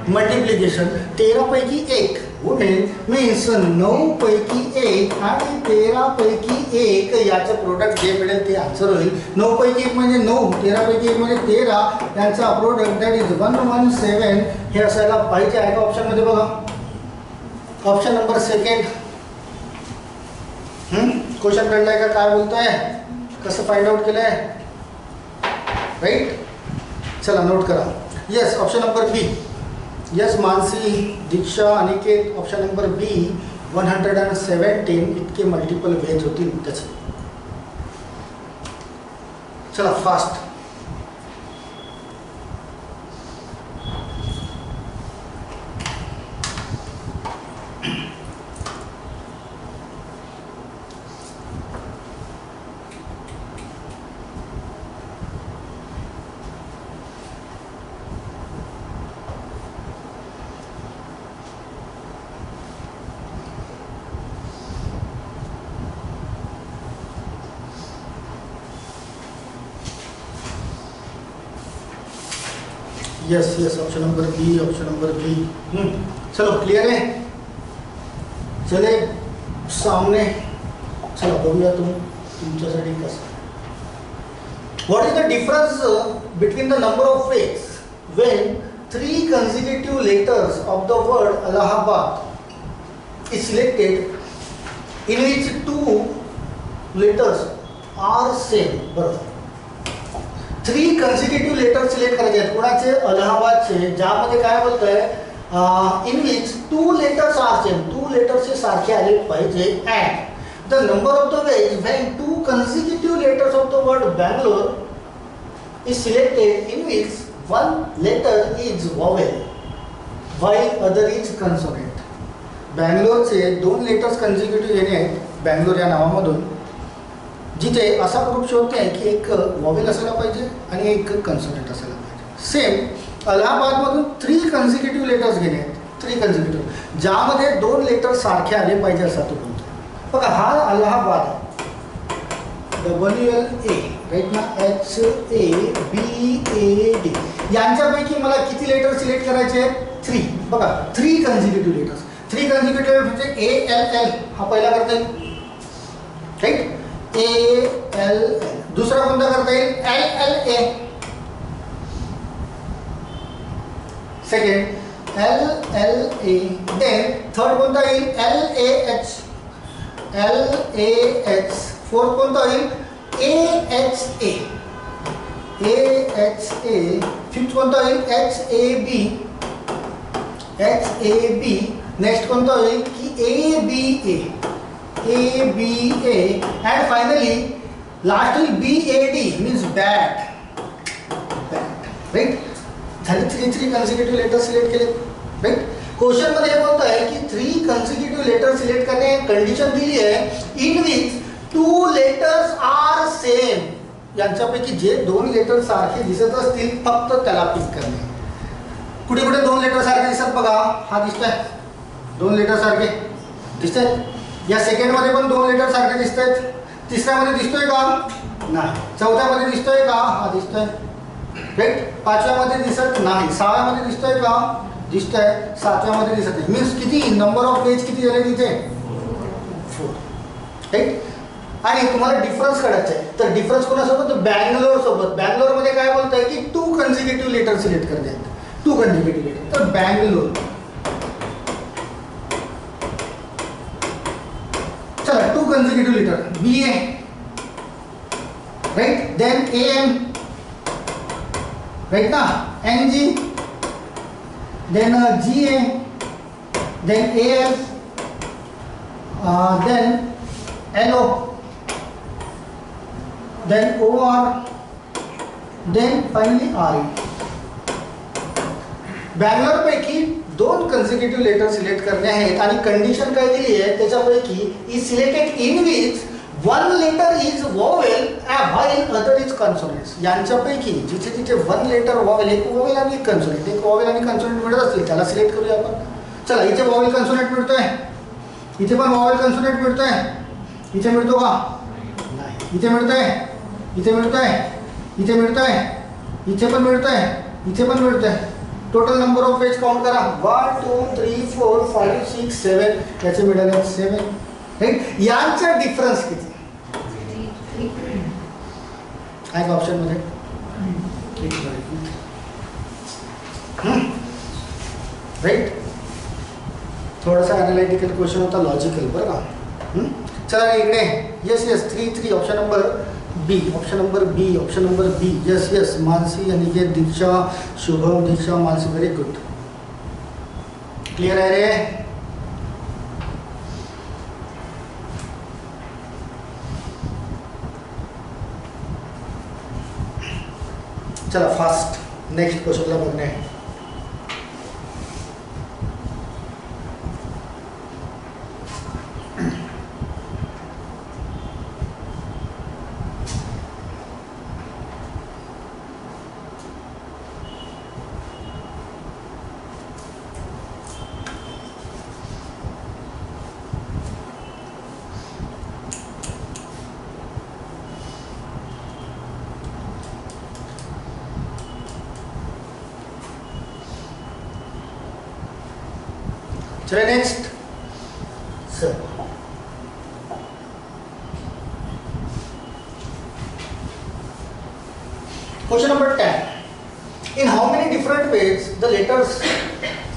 multiplication, 13 पैकी 1 वुमेन मीन्स 9 पैकी 1 आणि 13 पैकी 1 याचं प्रोडक्ट जे मिळेल ते आन्सर होईल. 9 पैकी 1 म्हणजे 9, 13 पैकी 1 म्हणजे 13, त्यांचा प्रोडक्ट दॅट इज 117 हे असायला पाहिजे. आहे का ऑप्शनमध्ये बघा, ऑप्शन नंबर 2. क्वेश्चन कळलाय का काय बोलतोय, कसं फाइंड आउट केलंय राईट. चला नोट करा. Yes option number B. Yes Mansi, Diksha, Aniket, option number B 117 इतके मल्टिपल वेज होतील त्याचे. चला fast. Yes yes, option number B, option number B. चलो क्लियर है, चले सामने, चला बघूया तुमच्यासाठी कसं. What is the difference between the number of ways when 3 consecutive letters of the word Allahabad is selected in which 2 letters are same. बरोबर, 3 consecutive letters select करायचे आहेत कोणाचे, अलाहाबादचे, ज्यामध्ये काय बोलतोय in which 2 letters are same, 2 letters हे सारखे आले पाहिजे. and the number of the ways when 2 consecutive letters of the word Bangalore is selected in which 1 letter is vowel while other is consonant. बँगलोरचे 2 letters consecutive येणे आहेत बँगलोर या नावामधून, जिथे असा group शोधते आहे की एक वॉवेल असायला पाहिजे आणि एक कन्सोनंट असायला पाहिजे. सेम अलाहाबादमधून 3 कन्झिक्युटिव्ह लेटर्स घेणे आहेत, 3 कन्झिक्युटिव्ह, ज्यामध्ये 2 लेटर्स सारखे आले पाहिजे असा तो बोलतो. बघा हा अलाहाबाद आहे, WLA राईट ना, HABAD, यांच्यापैकी मला किती लेटर सिलेक्ट करायचे आहेत, 3. बघा 3 कन्झिक्युटिव्ह लेटर्स, 3 कन्झिक्युटिव्ह म्हणजे ALL हा पहिला करता येईल, राईट, ALL. दुसरा कोणता करता येईल, LLA, second LLA. Then third कोणता येईल, LAH. फोर्थ कोणता होईल, AHA. फिफ्थ कोणता होईल, HAB. नेक्स्ट कोणता होईल की ABA. अँड फायनली लास्ट होईल BAD, मीन्स बॅट. राईट, झाले 3 कन्सिक्युटिव्ह लेटर सिलेक्ट केले. राईट, क्वेश्चन मध्ये हे बोलत आहे की 3 कन्सिक्युटिव्ह लेटर सिलेक्ट करणे कंडिशन दिली आहे in which 2 letters are same, यांच्यापैकी जे 2 लेटर सारखे दिसत असतील फक्त त्याला पिक करणे. कुठे कुठे 2 लेटर सारखे दिसतात बघा, हा दिसतोय 2 लेटर सारखे दिसत आहेत, या सेकंड मध्ये पण 2 लेटर सारखे दिसत आहेत, तिसऱ्यामध्ये दिसतोय का, नाही, चौथ्यामध्ये दिसतोय का, हा दिसतोय, राईट, पाचव्यामध्ये दिसत नाही, सहाव्यामध्ये दिसतोय का, दिसतोय, सातव्यामध्ये दिसत नाही. मीन्स किती नंबर ऑफ पेज किती झाले तिथे, 4. राईट, आणि तुम्हाला डिफरन्स काढायचा आहे, तर डिफरन्स कोणासोबत, बँगलोर सोबत. बँगलोरमध्ये काय बोलत आहे की 2 कन्झिक्युटिव्ह लेटर सिलेक्ट करणे आहेत, 2 कन्झिक्युटिव्ह लेटर, तर बँगलोर. चला 2 consecutive letter, BA, right, then AM, right ना, NG, then GA, then AF, then LO, then OR, then finally RE. Bangalore पैकी 2 कन्सिक्युटिव्ह लेटर सिलेक्ट करणे आहेत आणि कंडिशन काय दिली आहे त्याच्यापैकी is selected in which 1 letter is vowel while other is consonants. यांच्यापैकी जिथे जिथे 1 लेटर वॉवेल, एक वॉवेल आणि एक कन्सोनंट, एक वॉवेल आणि कन्सोनंट मिळत असतील त्याला सिलेक्ट करूया आपण. चला इथे वॉवेल कन्सोनंट मिळतोय, इथे पण वॉवेल कन्सोनंट मिळतोय, इथे मिळतो का, नाही, इथे मिळतोय, इथे मिळतोय, इथे मिळतोय, इथे पण मिळतोय, इथे पण मिळतोय. Total number of page count करा, 1 2 3 4 5 6 7, त्याचे मिळाले 7. राईट, यांचा डिफरन्स किती आहे ऑप्शन मध्ये, राईट. थोडासा अनालिटिकल क्वेश्चन होता, लॉजिकल, बरं का. चला इकडे, yes yes, 3 option number B, option number B, option number B, yes yes, Mansi, Aniket, दीक्षा, शुभम, दीक्षा, मानसी, व्हेरी गुड. क्लियर आहे रे. चला फास्ट नेक्स्ट क्वेश्चनला बघणे. चले next sir. Question number 10. In how many different ways the letters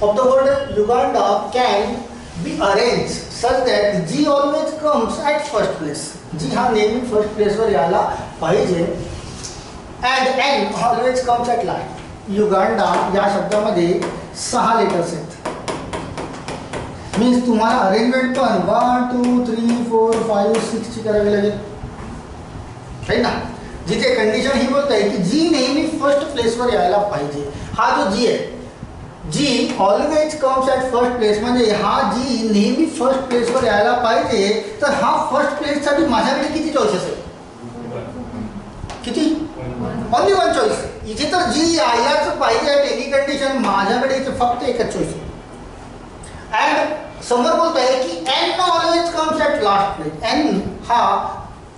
of the word Uganda can be arranged such that G always comes at first place? G हा नेहमी first place वर यायला पाहिजे and N always comes at last. Uganda या शब्दामध्ये 6 letters आहेत. Means तुम्हाला arrangement पण 1 2 3 4 5 6 ची करावी लागेल, है ना. जिथे कंडिशन ही बोलत आहे की जी नेहमी फर्स्ट प्लेसवर यायला पाहिजे. हा जो जी आहे, G always comes at first place, म्हणजे हा जी नेहमी फर्स्ट प्लेसवर यायला पाहिजे. तर हा फर्स्ट प्लेससाठी माझ्याकडे किती चॉईसेस आहेत? किती? Only one choice. इथे तर जी यायलाच पाहिजे ॲट एनी कंडिशन, माझ्याकडे इथे फक्त एकच चॉईस आहे. अँड समोर बोलत आहे की N always comes at last place. N हा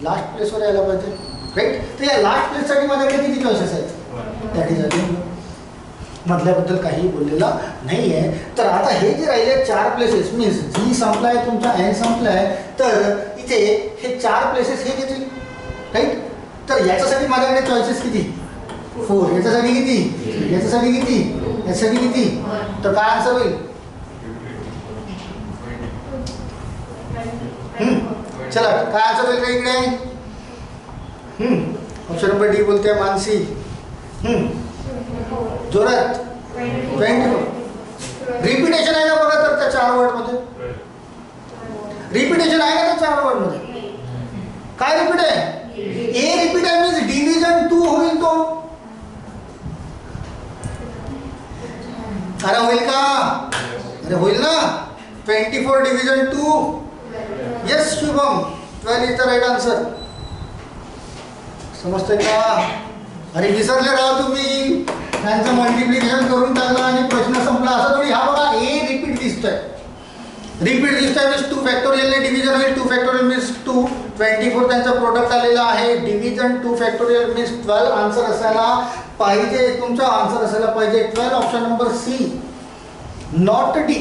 लास्ट प्लेसवर यायला पाहिजे, राईट. तर या लास्ट प्लेससाठी माझ्याकडे किती चॉईसेस आहेत? दॅट इज अ मधल्याबद्दल काही बोललेला नाही आहे. तर आता हे जे राहिले 4 प्लेसेस, मीन्स जी संपलाय तुमचा एन संपलाय, तर इथे हे 4 प्लेसेस हे घेतील, राईट. तर याच्यासाठी माझ्याकडे चॉईसेस किती? 4. याच्यासाठी किती? याच्यासाठी किती? याच्यासाठी किती? तर काय आन्सर होईल? चला काय आन्सर होईल का इकडे? ऑप्शन नंबर डी बोलते मानसी. जोरात 24. रिपिटेशन आहे का बघा तर त्या 4 वर्ड मध्ये? रिपिटेशन आहे का त्या 4 वर्ड मध्ये? काय रिपीट आहे? ए रिपीट आहे मीन्स डिव्हिजन 2 होईल तो. अरे होईल का? अरे होईल ना. 24 division 2. Yes Shubham, 12 is the right answer. समजतंय का? अरे विसरले राहा तुम्ही. त्यांचं मल्टिप्लिकेशन करून टाकलं आणि प्रश्न संपला असं थोडी. हा बघा ए रिपीट दिसतोय. रिपीट दिसतोय मीन्स 2 फॅक्टोरियलने डिव्हिजन होईल. 2 फॅक्टोरियल मीन्स 2. 24 त्यांचं प्रोडक्ट आलेलं आहे. Division 2 factorial means 12. आन्सर असायला पाहिजे, तुमचा आन्सर असायला पाहिजे 12. Option number C, not D.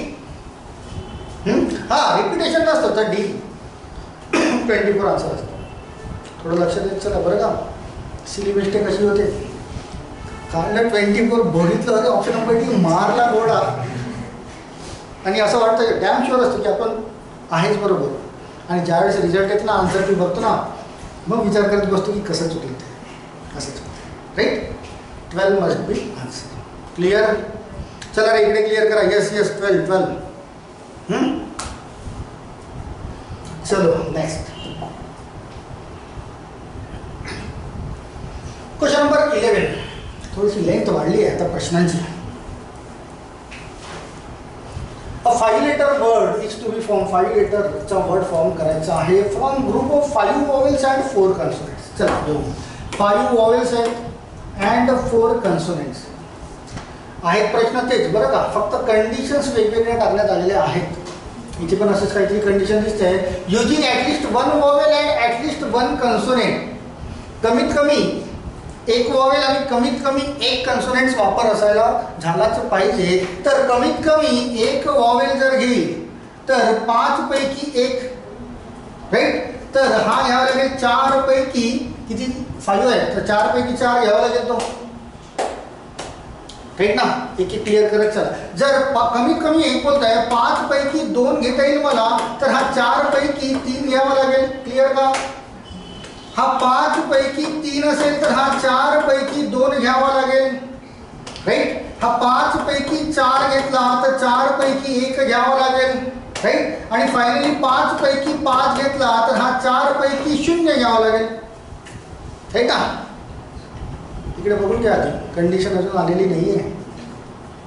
हा रिपिटेशन नसतं तर डी 24 आन्सर असतं. थोडं लक्ष देत चला बरं का. सिली मिस्टेक कशी होते काढलं 24 बघितलं, अरे ऑप्शन नंबर डी मारला गोळा. आणि असं वाटतं डॅम शुअर असतं की आपण आहेच बरोबर. आणि ज्यावेळेस रिझल्ट येतो ना, आन्सर टी बघतो ना, मग विचार करत बसतो की कसं चुकलं ते, असं चुकलं, right. 12 must be answer. Clear? चला रे इकडे क्लिअर करा. Yes yes 12. चलो नेक्स्ट क्वेश्चन नंबर 11. थोडीशी लेंथ वाढली आहे आता प्रश्नांची. A 5 letter word is to be form. 5 लेटरचा वर्ड फॉर्म करायचा आहे from group of 5 vowels and 4 consonants. चला बघू. 5 वॉवेल्स आहेत अँड 4 कन्सोनेंट्स आहेत. प्रश्न तेच बरं का, फक्त कंडिशन्स वेगवेगळ्या टाकण्यात आलेल्या आहेत. इथे पण असंच काहीतरी कंडिशन दिसते आहे. Using at least 1 vowel and at least 1 कन्सोनेंट. कमीत कमी 1 वॉवेल आणि कमीत कमी 1 कन्सोनेंट्स वापर असायला झालाच पाहिजे. तर कमीत कमी 1 वॉवेल जर घेईल तर 5 पैकी 1, राईट. तर हा घ्यावा लागेल 4 पैकी किती? 5 आहे तर 4 पैकी 4 घ्यावा लागेल तो, राईट ना. एक एक क्लिअर करत चला. जर कमीत कमी 1 बोलत आहे, 5 पैकी 2 घेता येईल मला, तर हा 4 पैकी 3 घ्यावा लागेल. क्लिअर का? हा 5 पैकी 3 असेल तर हा 4 पैकी 2 घ्यावा लागेल, राईट. हा 5 पैकी 4 घेतला तर 4 पैकी 1 घ्यावा लागेल, राईट. आणि फायनली 5 पैकी 5 घेतला तर हा 4 पैकी 0 घ्यावा लागेल, राईट ना. इकडे बघून घ्या आधी, कंडिशन अजून आलेली नाही आहे,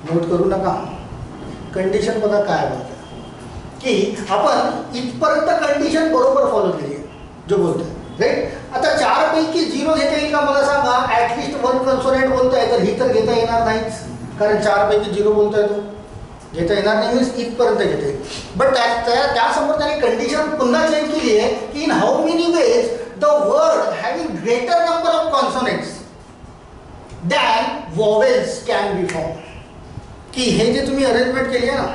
नोट करू नका. कंडिशन बघा काय बोलतं की आपण इथपर्यंत कंडिशन बरोबर फॉलो केली आहे जो बोलतोय, राईट. आता 4 पैकी 0 घेता येईल का मला सांगा? ॲटलिस्ट 1 कन्सोनेंट बोलतोय तर ही तर घेता येणार नाहीच, कारण 4 पैकी 0 बोलतोय तो घेता येणार नाही, मीन्स इथपर्यंत घेता येईल. बट त्यासमोर त्याने कंडिशन पुन्हा चेंज केली आहे की in how many ways the word having greater number of consonants than vowels can be form. की हे जे तुम्ही अरेंजमेंट केली आहे ना,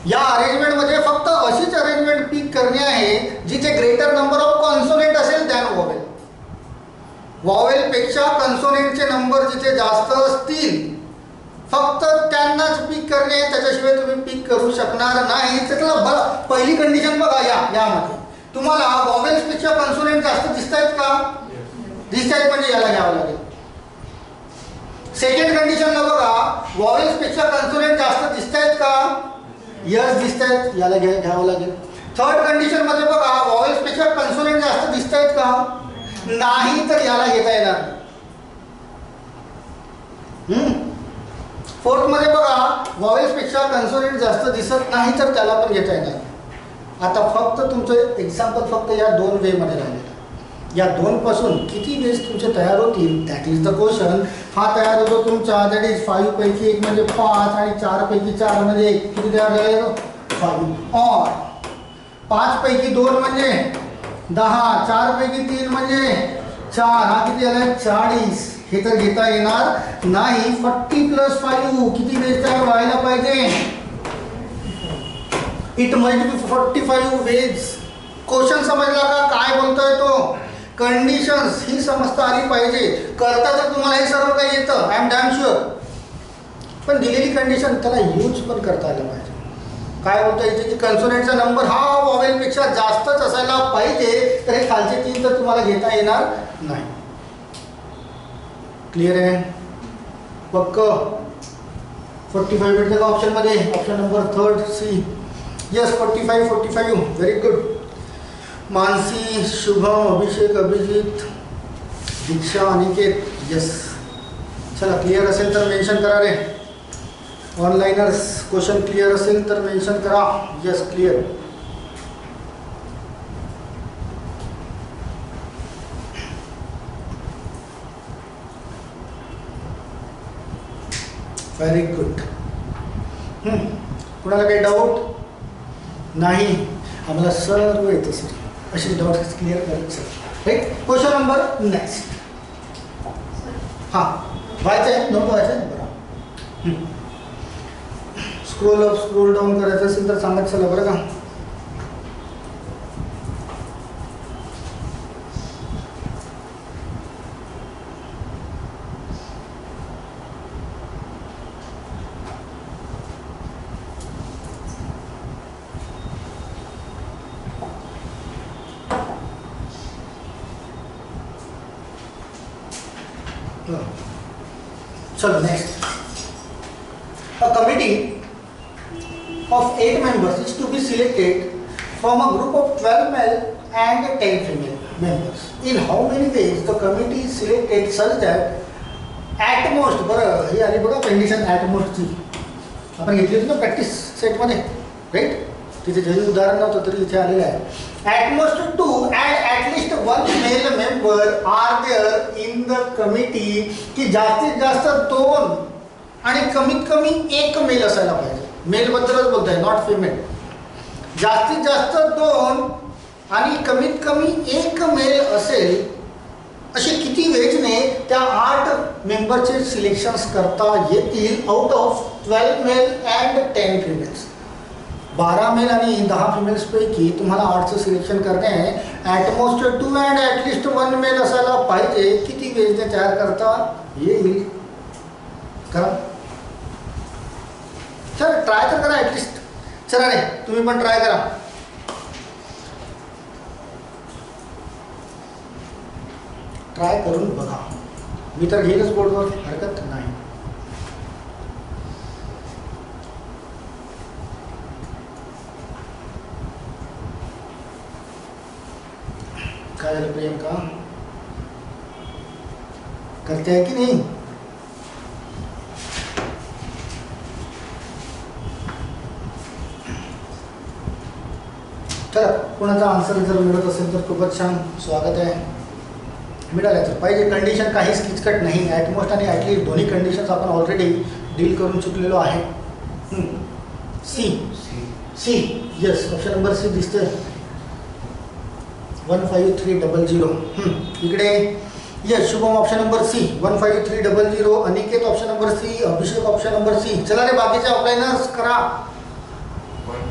या अरेंजमेंटमध्ये फक्त अशीच अरेंजमेंट पिक करणे आहे जिथे ग्रेटर नंबर ऑफ कॉन्सोनेंट असेल दॅन वॉवेल. वॉवेलपेक्षा कन्सोनेंटचे नंबर जिथे जास्त असतील फक्त त्यांनाच पिक करणे, त्याच्याशिवाय तुम्ही पिक करू शकणार नाही. त्याला पहिली कंडिशन बघा, यामध्ये तुम्हाला वॉवेल्सपेक्षा कन्सोनेंट जास्त दिसत आहेत का? दिसत आहेत, म्हणजे याला घ्यावं लागेल. सेकंड कंडिशनला बघा, वॉवेल्सपेक्षा कन्सोनेंट जास्त दिसत आहेत का? यस दिसत आहेत, याला घ्यावं लागेल. थर्ड कंडिशन मध्ये बघा, वॉवेल्सपेक्षा कन्सोनेंट जास्त दिसत आहेत का? नाही, तर याला घेता येणार. फोर्थ मध्ये बघा, वॉवेल्सपेक्षा कन्सोनेंट जास्त दिसत नाही, तर त्याला पण घेता येणार. आता फक्त तुमचं एक्झाम्पल फक्त या दोन वे मध्ये राहिलेलं. या दोन पासून किती वेज तुमचे तयार होतील, दॅट इज द क्वेश्चन. हा तयार होतो तुमचा, दॅट इज 5 पैकी 1 म्हणजे 5 आणि 4 पैकी 4 म्हणजे 1. किती तयार झाले? 5. और 5 पैकी 2 म्हणजे 10, 4 पैकी 3 म्हणजे 4. हा किती झाला? 40. हे तर घेता येणार नाही. 40 + 5 किती वेज तयार व्हायला पाहिजे? It must be 45 ways. Question समजला का? काय बोलतोय तो? कंडिशन्स ही समजता आली पाहिजे. करता तर तुम्हाला हे सर्व काही येतं, आय एम डॅम शुअर. पण दिलेली कंडिशन त्याला यूज पण करता आलं पाहिजे. काय बोलता येते की कन्सोनेंटचा नंबर हा वॉवेलपेक्षा जास्तच असायला पाहिजे, तर हे खालचे 3 तर तुम्हाला घेता येणार नाही. क्लिअर आहे? पक्क? 45 भेटतं का ऑप्शनमध्ये? Option number 3 C. Yes, 45. Very good. Mansi, Shubham, Abhishek, Abhijit, Diksha, Aniket. Yes. चला, क्लिअर असेल तर मेन्शन करा रे. ऑनलाइनर्स क्वेश्चन क्लिअर असेल तर मेन्शन करा. Yes, clear. Very good. कुणाला काही डाऊट नाही? आम्हाला सर्व येतं सर. अशी डाऊट्स क्लिअर करत sir. Right. Question number next. हां, व्हायचं आहे? नको व्हायचं आहे? बरं. स्क्रोल अप स्क्रोल डाऊन करायचं असेल तर सांगत चला बरं का. चलो next. A committee of 8 members is to be selected from a group of 12 male and 10 female members. In how many ways the committee is selected such that at most, बरं ही आली बघा कंडिशन at most ची आपण घेतली होती ना practice सेटमध्ये, right? तिथे जरी उदाहरण नव्हतं तरी इथे आलेलं आहे. At most 2 and at least 1 male member are there in the committee. की जास्तीत जास्त 2 आणि कमीत कमी 1 मेल असायला पाहिजे. मेल बद्दलच बोलतोय, नॉट फिमेल. जास्तीत जास्त 2 आणि कमीत कमी 1 मेल असेल असे किती वेजने त्या 8 मेंबरचे सिलेक्शन्स करता येतील out of 12 male and 10 females. 12 male आणि 10 फिमेल्स पैकी तुम्हाला 8चं सिलेक्शन करणे आहे. ॲटमोस्ट 2 अँड ॲटलिस्ट 1 मेल असायला पाहिजे. किती वेजने तयार करता येईल? करा. चला ट्राय तर करा ॲटलिस्ट. चला रे, तुम्ही पण ट्राय करा. ट्राय करून बघा. मी तर घेईलच बोर्डवर, हरकत नाही. काय झालं प्रियंका? करते आहे की नाही? तर कोणाचा आन्सर जर मिळत असेल तर खूपच छान, स्वागत आहे. मिळालं तर पाहिजे. कंडिशन काहीच किचकट नाही. ॲटमोस्ट आणि ॲटलीस्ट दोन्ही कंडिशन्स आपण ऑलरेडी डील करून चुकलेलो आहे. C. C. Yes, option number C दिसतंय. 15300. इकडे yes, Shubham option number C 15300. Aniket option number C. Abhishek option number C. चला रे, बाकीचे ऑफलाईनर्स करा.
15300.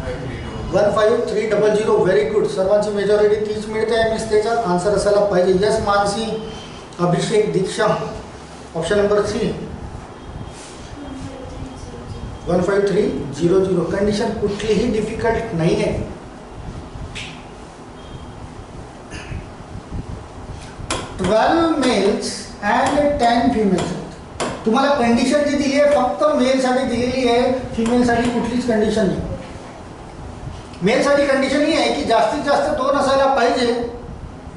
15300. Very good. सर्वांची मेजॉरिटी तीच मिळते आहे. मीन्स त्याचा आन्सर असायला पाहिजे. Yes Mansi, Abhishek, Diksha. Option number 3 15300. Condition कुठलीही डिफिकल्ट नाही आहे. Twelve males and 10 females. तुम्हाला कंडिशन जी दिली आहे फक्त मेलसाठी दिलेली आहे, फिमेलसाठी कुठलीच कंडिशन नाही. मेलसाठी कंडिशन ही आहे की जास्तीत जास्त 2 असायला पाहिजे,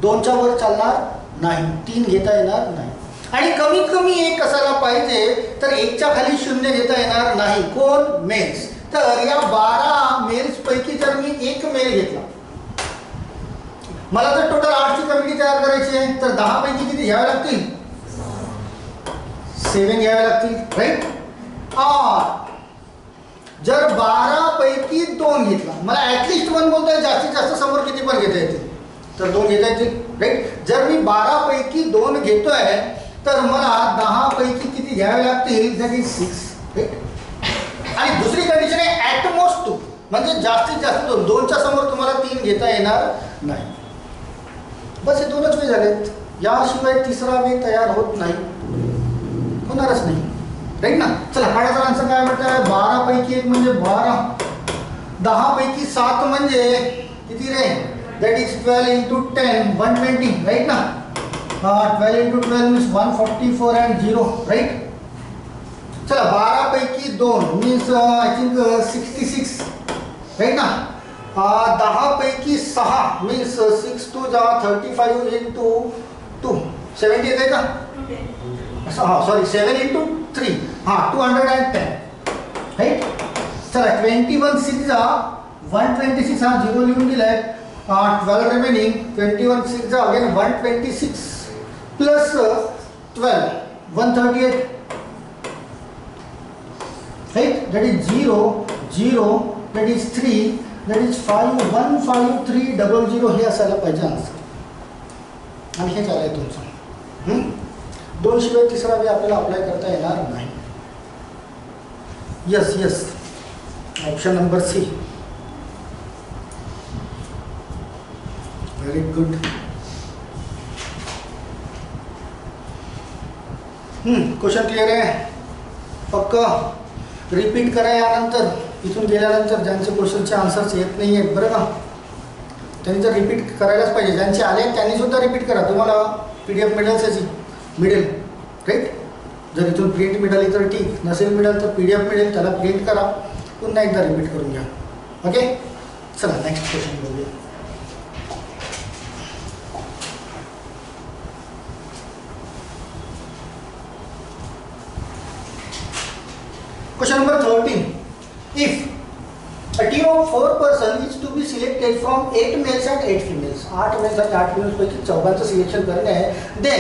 2च्या वर चालणार नाही, 3 घेता येणार नाही. आणि कमीत कमी 1 असायला पाहिजे, तर 1च्या खाली 0 घेता येणार नाही. कोण? मेल्स. तर या 12 मेल्स पैकी जर मी 1 मेल घेतला, मला जर टोटल 8ची कमिटी तयार करायची आहे, तर 10 पैकी किती घ्यावे लागतील? 7 घ्यावे लागतील, राईट. जर 12 पैकी 2 घेतला, मला ऍटलिस्ट 1 बोलतोय, जास्तीत जास्त समोर किती पण घेता येतील, तर 2 घेता येतील, राईट. जर मी 12 पैकी 2 घेतोय, तर मला 10 पैकी किती घ्यावे लागतील? That is 6, right. आणि दुसरी कंडिशन आहे ऍट मोस्ट 2, म्हणजे जास्तीत जास्त 2. 2च्या समोर तुम्हाला 3 घेता येणार नाही. बस हे 2च वे झालेत. याशिवाय तिसरा वे तयार होत नाही, होणारच नाही, राईट ना. चला, काढायचा आन्सर काय म्हणताय? 12 पैकी 1 म्हणजे 12, 10 पैकी 7 म्हणजे किती रे? दॅट इज 12 इंटू 10, 120, राईट ना. 12 इंटू 12 मीन्स 144 अँड 0, राईट. चला, 12 पैकी 2 मीन्स आय थिंक 66, राईट ना. 10 पैकी 6 मीन्स 6 2 35 इंटू 2, 70 येते का? Sorry, 7 into 3, 210, right. चला, 21 6 126, 0 लिहून दिलाय. 12 remaining, 21 6 again 126 plus 12 138, right. That is 0 0, that is 3, that is 5 15300. हे असायला पाहिजे आन्सर. आणि हे चालेल तुमचं. 2 शिवाय तिसरा वे आपल्याला अप्लाय करता येणार नाही. Yes yes, option number C. Very good. Question clear आहे? पक्क रिपीट करा यानंतर, इथून गेल्यानंतर ज्यांचे क्वेश्चनचे आन्सर्स येत नाही आहेत, बरं का, त्यांनी तर रिपीट करायलाच पाहिजे. ज्यांचे आले त्यांनी सुद्धा रिपीट करा. तुम्हाला PDF मिळेल, त्याची मिळेल, राईट. जर इथून प्रिंट मिळाली तर ठीक, नसेल मिळाल तर PDF मिळेल, त्याला प्रिंट करा, पुन्हा एकदा रिपीट करून घ्या. ओके, चला नेक्स्ट क्वेश्चन बघूया. Question number 13. If a team of 4 persons is to be selected from 8 males and 8 females, 8 males and 8 females पैकी 4चं सिलेक्शन करणे आहे, then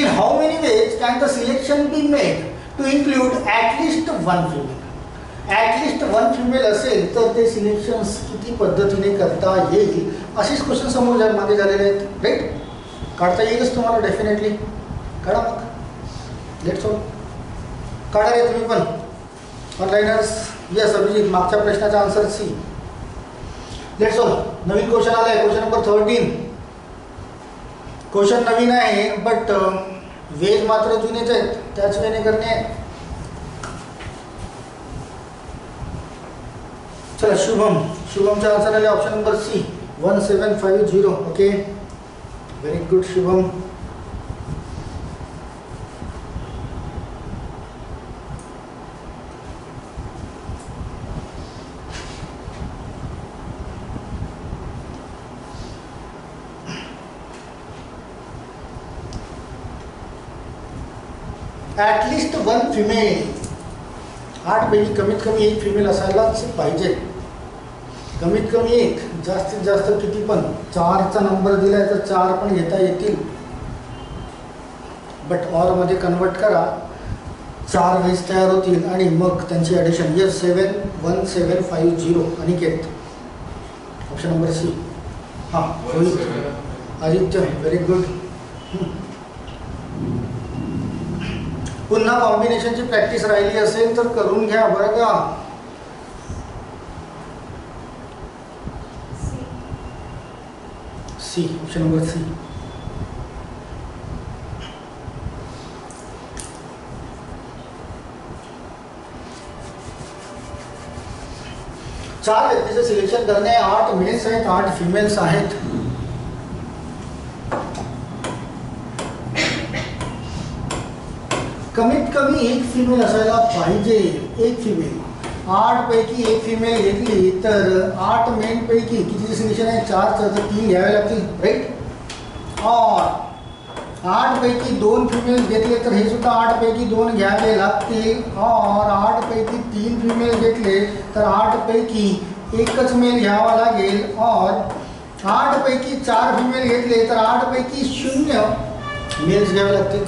in how many ways can the selection be made to include at least 1 female? At least 1 female असेल तर ते selection किती पद्धतीने करता येईल, असेच क्वेश्चन समोर मागे झालेले आहेत, राईट. काढता येईलच तुम्हाला डेफिनेटली. काढा मग, लेट्स ऑल. काढा रे तुम्ही पण ऑनलाइनर्स. यस अभिजित, मागच्या प्रश्नाचा आन्सर सी. Let's all. नवीन क्वेश्चन आलाय, क्वेश्चन नंबर 13. क्वेश्चन नवीन आहे बट वेज मात्र जुनेच आहेत, त्याच वेने करणे. चला, शुभम. शुभमचा आन्सर आले option number C, 1750. Okay, very good Shubham. At least 1 female. 8 पैकी कमीत कमी 1 फिमेल असायलाच पाहिजे. कमीत कमी 1, जास्तीत जास्त किती पण. 4चा नंबर दिलाय तर 4 पण घेता येतील, बट ऑरमध्ये कन्वर्ट करा, 4 वेज तयार होतील आणि मग त्यांची addition. Yes, 71750. Aniket, option number C. हां, रोहित, आदित्य, व्हेरी गुड. पुन्हा कॉम्बिनेशनची प्रॅक्टिस राहिली असेल तर करून घ्या, बरं का. C, option number C. चार व्यक्तीचं सिलेक्शन करणे, 8 मेल्स आहेत, 8 फिमेल्स आहेत. कमीत कमी एक फिमेल असायला पाहिजे. एक फिमेल, 8 पैकी एक फिमेल घेतली तर 8 मेल पैकी कितीचे सिलेक्शन आहे? 4चं, तर 3 घ्यावे लागतील, राईट. और 8 पैकी 2 फिमेल घेतले तर हे सुद्धा 8 पैकी 2 घ्यावे लागतील. और 8 पैकी 3 फिमेल घेतले तर 8 पैकी एकच मेल घ्यावा लागेल. और 8 पैकी 4 फिमेल घेतले तर 8 पैकी 0 मेल्स घ्यावे लागतील.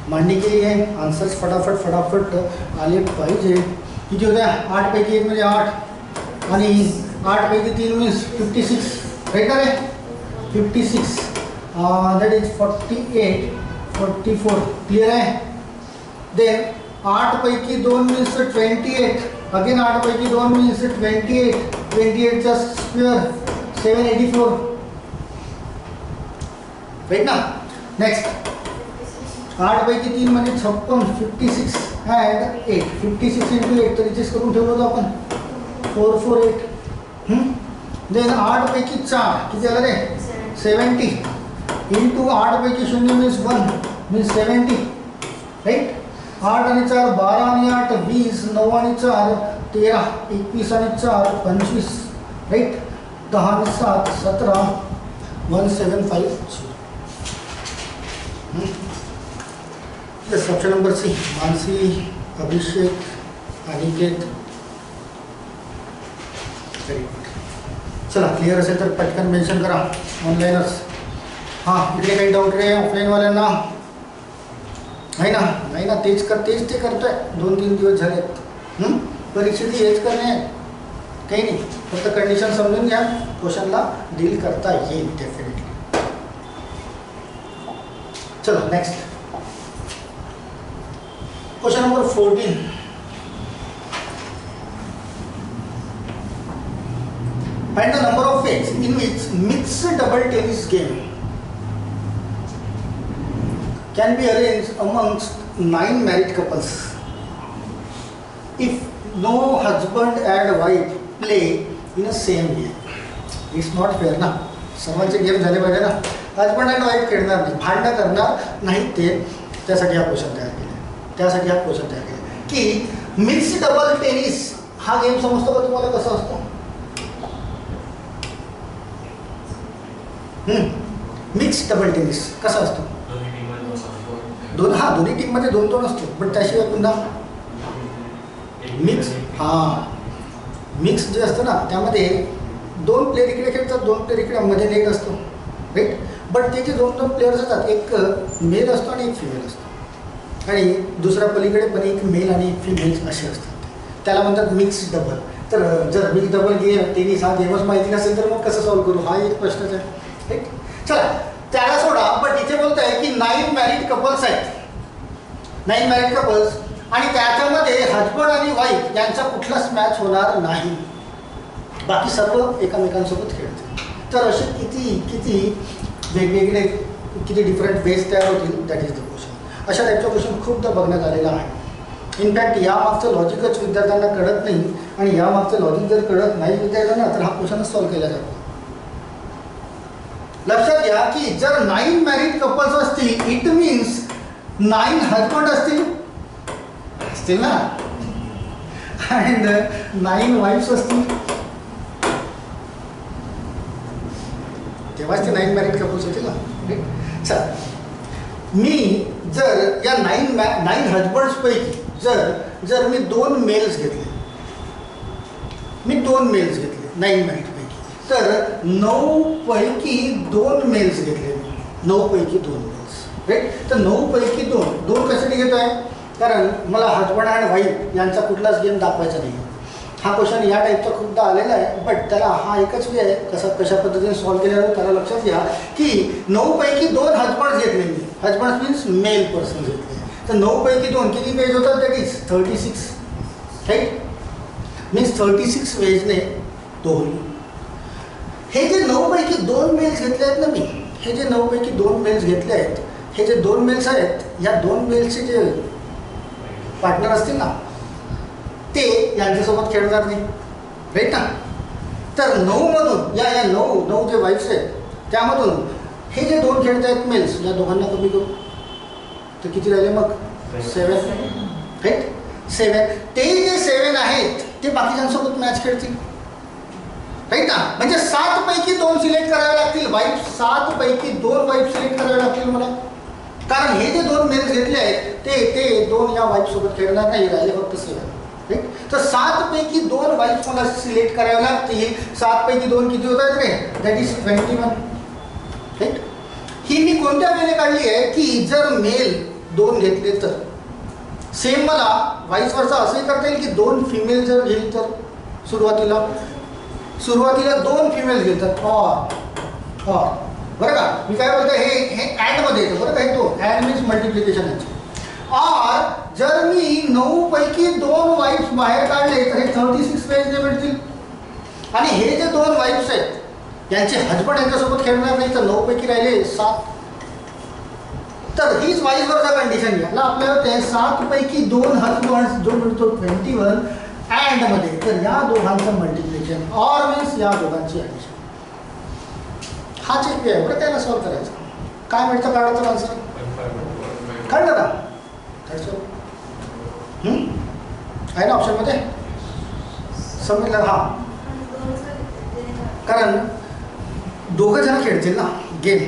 मांडणी केली आहे. आन्सर्स फटाफट फटाफट आले पाहिजे. किती होत्या? 8 पैकी 1 म्हणजे 8 आणि 8 पैकी 3 मीन्स 56, राईट ना रे? 56, दॅट इज 48, 44, क्लिअर आहे. देन 8 पैकी 2 मीन्स 28, अगेन 8 पैकी 2 मीन्स 28, 28चा स्क्वेअर 784, राईट ना. नेक्स्ट 8 पैकी 3 म्हणजे 56, 56 अँड 8, 56 इंटू 8 तर इथेच करून ठेवलं होतं आपण, 448. देन 8 पैकी 4 किती आलं रे? 70 इंटू 8 पैकी 0 मीन्स 1 मीन्स 70, राईट. 8 आणि 4 12 आणि 8 20, 9 आणि 4 13, 21 आणि 4 25, राईट. 10 आणि 7 17, 1750. Yes, option number C. Mansi, Abhishek, Aniket. चला, क्लिअर असेल तर पटकन मेन्शन करा ऑनलाईनच. हां, इकडे काही डाऊट रे ऑफलाईनवाल्यांना? नाही ना? नाही ना, तेच ते करतोय. 2-3 दिवस झालेत. परीक्षेची हेच करणे, काही नाही. फक्त कंडिशन समजून घ्या, क्वेश्चनला डील करता येईल डेफिनेटली. चला next. Question number 14. Find the number of ways in which mixed double tennis game can be arranged amongst 9 married couples if no husband and wife play in a same game. It's not fair ना. सर्वांचे game झाले पाहिजे ना. Husband and wife खेळणार नाही, भांडणं करणार नाही ते. त्यासाठी हा क्वेश्चन तयार केला की मिक्स डबल टेनिस हा गेम समजतो का तुम्हाला कसा असतो? मिक्स डबल टेनिस कसा असतो? दोन्ही टीममध्ये 2-2 असतो. पण त्याशिवाय पुन्हा मिक्स जे असतं ना, त्यामध्ये 2 प्लेयर इकडे खेळतात, 2 प्लेयर इकडे, मध्ये नेट असतो, राईट. बट ते जे 2 प्लेयर्स असतात, एक मेल असतो आणि एक फिमेल असतो, आणि दुसऱ्या पलीकडे पण एक मेल आणि एक फिमेल असे असतात. त्याला म्हणतात मिक्स डबल. तर जर मिक्स डबल गेम टेनिस हा गेमच माहिती नसेल तर मग कसं सॉल्व्ह करू? हा एक प्रश्नच आहे, राईट. चला त्याला सोडा. पण इथे बोलत आहे की 9 मॅरिड कपल्स आहेत, 9 मॅरिड कपल्स, आणि त्याच्यामध्ये हजबंड आणि वाईफ यांचा कुठलाच मॅच होणार नाही, बाकी सर्व एकमेकांसोबत खेळतील. तर असे किती वेगवेगळे किती डिफरंट वेज तयार होतील, दॅट इज द क्वेश्चन. अशा टाईपचा क्वेश्चन खूपदा बघण्यात आलेला आहे. इनफॅक्ट यामागचं लॉजिकच विद्यार्थ्यांना कळत नाही, आणि यामागचं लॉजिक जर कळत नाही विद्यार्थ्यांना तर हा क्वेश्चनच सॉल्व्ह केला जातो. लक्षात घ्या की जर 9 मॅरिड कपल्स असतील, इट मीन्स 9 हजबंड असतील ना, अँड 9 वाईफ्स असतील, तेव्हाच ते 9 मॅरिड कपल्स होतील ना. चला, मी जर या 9 हजबंड्स पैकी जर मी 2 मेल्स घेतले, 9 मॅरिड पैकी, तर 9 पैकी 2 मेल्स घेतले मी, 9 पैकी 2 मेल्स, राईट. तर 9 पैकी 2 कशासाठी घेतो आहे? कारण मला हजबंड अँड वाईफ यांचा कुठलाच गेम दाखवायचा नाही. हा क्वेश्चन या टाईपचा खूपदा आलेला आहे, बट त्याला हा एकच वे आहे कशा पद्धतीने सॉल्व्ह केल्यावर. त्याला लक्षात घ्या की 9 पैकी 2 हजबंड्स घेतले मी, हजबंड्स मीन्स मेल पर्सन घेतले. तर 9 पैकी 2 किती वेज होतात? That is 36, right. मीन्स 36 वेजने 2. हे जे 9 पैकी 2 मेल्स घेतले आहेत ना मी, हे जे 9 पैकी 2 मेल्स घेतले आहेत, हे जे 2 मेल्स आहेत, या 2 मेल्सचे जे पार्टनर असतील ना ते यांच्यासोबत खेळणार नाही, राईट ना. तर 9 मधून या या 9 जे वाईफ्स आहेत त्यामधून हे जे 2 खेळत आहेत मेल्स, या दोघांना कमी करू तर किती राहिले मग 7, राईट. 7 ते जे 7 आहेत ते बाकीच्यांसोबत मॅच खेळतील, राईट ना. म्हणजे 7 पैकी 2 सिलेक्ट करावे लागतील वाईफ, 7 पैकी 2 वाईफ सिलेक्ट करावे लागतील मला, कारण हे जे 2 मेल्स घेतले आहेत ते 2 या वाईफ सोबत खेळणार नाही, राहिले फक्त 7, राईट. तर 7 पैकी 2 वाईफ मला सिलेक्ट करावे लागतील. 7 पैकी 2 किती होत आहेत रे, दॅट इज 21, राईट. ही मी कोणत्या वेळेला काढली आहे की जर मेल 2 घेतले तर सेम मला वाईस वर्सा असंही करता येईल की 2 फिमेल जर घेईल तर सुरुवातीला 2 फिमेल्स घेतात ऑर बरं का. मी काय बोलतो हे ॲडमध्ये येतं बरं का, हे तो ॲड मीन्स मल्टिप्लिकेशन आहे. ऑर जर मी 9 पैकी 2 वाईफ्स बाहेर काढले तर हे 36 पेजने मिळतील. आणि हे जे 2 वाईफ्स आहेत यांचे हजबंड यांच्यासोबत खेळणार नाही तर 9 पैकी राहिले 7. तर हीच वाईस वर्सा कंडिशन याला आपल्याला ते 7 पैकी 2 हजबंड जो मिळतो 21 अँड मध्ये, तर या दोघांचं मल्टिप्लिकेशन ऑर मीन्स या दोघांची ॲडिशन. हा चेक आहे बरं, त्याला सॉल्व्ह करायचं. काय मिळतं काढायचं आन्सर काढलं का, आहे ना ऑप्शनमध्ये समजलं. हां, कारण दोघं जण खेळतील ना गेम,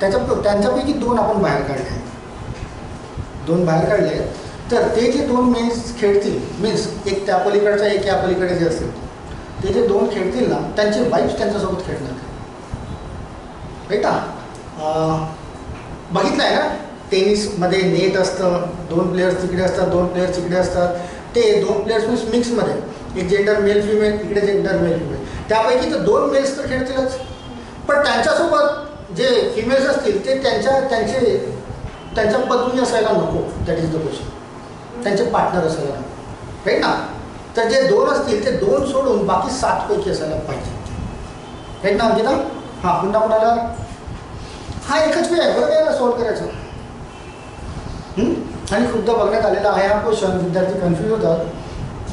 त्यांच्यापैकी 2 आपण बाहेर काढले, 2 बाहेर काढले तर ते जे 2 मेन्स खेळतील, मीन्स एक त्या पलीकडचा एक या पलीकडे जे असतील ते जे 2 खेळतील ना त्यांचे वाईफ्स त्यांच्यासोबत खेळणार, राईट ना. बघितलं आहे ना टेनिसमध्ये नेट असतं, 2 प्लेयर्स तिकडे असतात, 2 प्लेयर्स तिकडे असतात, ते 2 प्लेयर्स मीन्स मिक्समध्ये, एक जेंडर मेल फिमेल, इकडे जेंडर मेल फिमेल, त्यापैकी तर 2 मेल्स तर खेळतीलच, पण त्यांच्यासोबत जे फिमेल्स असतील ते त्यांच्या पत्नी असायला नको, दॅट इज द क्वेश्चन. त्यांचे पार्टनर असायला नको, राईट ना. तर जे 2 असतील ते 2 सोडून बाकी 7 पैकी असायला पाहिजे, राईट ना अंकिता. हां, पुन्हा कोणाला हा एकच वेळ आहे बरं काय सॉल्व्ह करायचं. आणि खूपदा बघण्यात आलेला आहे हा क्वेश्चन, विद्यार्थी कन्फ्यूज होतात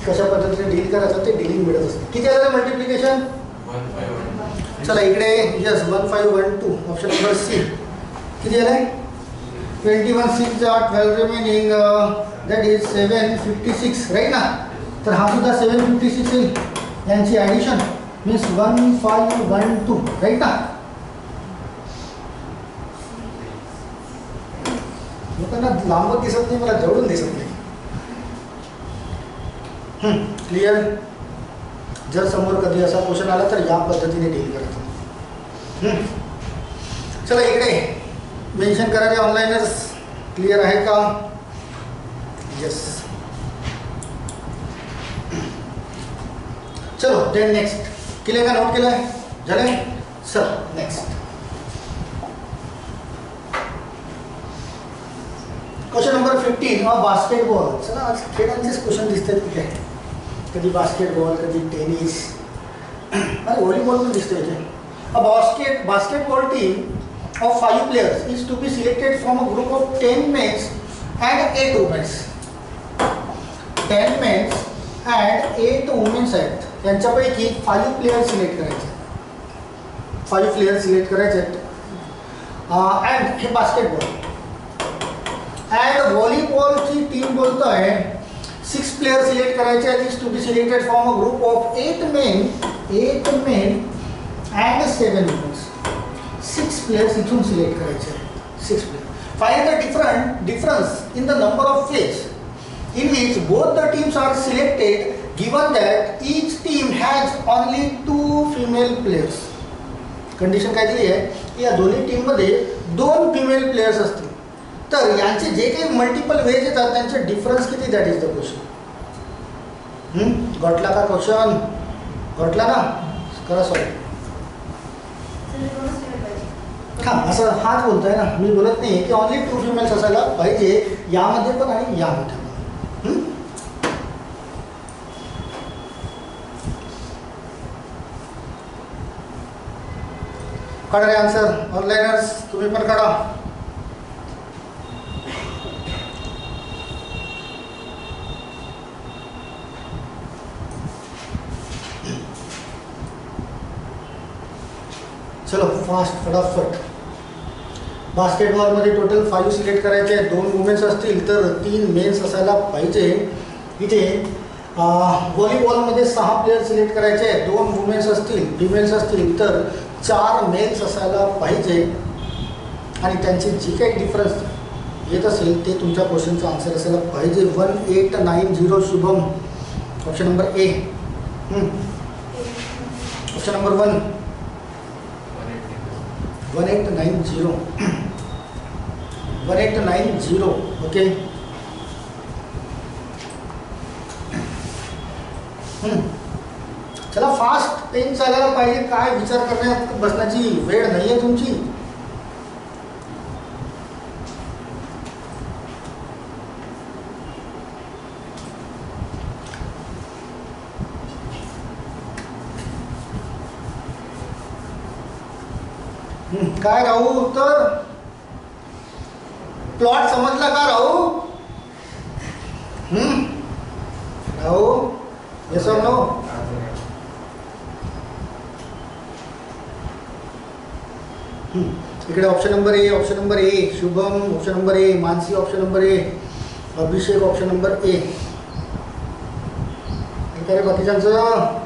कशा पद्धतीने डील करायचं, ते डीलिंग मिळत असते. किती आलं मल्टिप्लिकेशन, चला इकडे यस 1512 ऑप्शन नंबर सी. किती आलं आहे 21 6 12 रिमेनिंग दॅट इज 756, राईट ना. तर हा सुद्धा 756 येईल, यांची ॲडिशन मीन्स 1512, राईट ना. लोकांना लांबच दिसत नाही, मला जवळून दिसत नाही. क्लिअर. जर समोर कधी असा क्वेश्चन आला तर या पद्धतीने डील करायचं. चला इकडे मेन्शन करा रे ऑनलाईनच, क्लिअर आहे का. येस. चलो देन नेक्स्ट. केलं का, नोट केलं आहे, झालं. Sir next question number 15 basketball. चला आज खेळांचेच क्वेश्चन दिसतात की काय, कधी बास्केटबॉल कधी टेनिस, अरे व्हॉलीबॉल पण दिसतं इथे. Basketball team of 5 players is to be selected from a group of 10 men and 8 women. 10 men and 8 women आहेत, यांच्यापैकी 5 प्लेयर सिलेक्ट करायचे, 5 प्लेयर सिलेक्ट करायचे अँड हे बास्केटबॉल. अँड व्हॉलीबॉलची टीम बोलतो आहे 6 प्लेयर सिलेक्ट करायचे आहेत, is to be selected from a group of 8 men and 7 women. 6 players इथून सिलेक्ट करायचे आहेत, 6 player. Find the difference in the number of players in which both the teams are selected, given that each team has only 2 female players. Condition काय दिली आहे की या दोन्ही टीममध्ये 2 फिमेल प्लेयर्स असतील, तर यांचे जे काही मल्टिपल वेज येतात त्यांचे डिफरन्स किती, दॅट इज द क्वेश्चन. गटला का क्वेश्चन, गटला ना, करा सॉल्व. हां, असं हाच बोलतोय ना, मी बोलत नाही की ऑनली 2 फिमेल्स असायला पाहिजे यामध्ये पण आणि यामध्ये. काढा रे आन्सर. ऑनलाईनर्स तुम्ही पण काढा. चलो फास्ट फटाफट. बास्केटबॉलमध्ये टोटल 5 सिलेक्ट करायचे आहेत. 2 वुमेन्स असतील तर 3 मेन्स असायला पाहिजे. इथे व्हॉलीबॉलमध्ये 6 प्लेयर सिलेक्ट करायचे आहेत. 2 वुमेन्स असतील, फिमेल्स असतील तर 4 मेल्स असायला पाहिजे. आणि त्यांची जी काही डिफरन्स येत असेल ते तुमच्या क्वेश्चनचा आन्सर असायला पाहिजे. 1890 Shubham. Option number A. Option number 1 1890. 1890. Okay. चला फास्ट पेन चालायला पाहिजे. काय विचार करण्यात बसण्याची वेळ नाही आहे तुमची. काय राहू उत्तर. प्लॉट समजला का राहू. राहू येस और नो. इकडे option number A. Option number A Shubham. Option number A Mansi. Option number A Abhishek. Option number A. काय रे बाकीच्यांचं.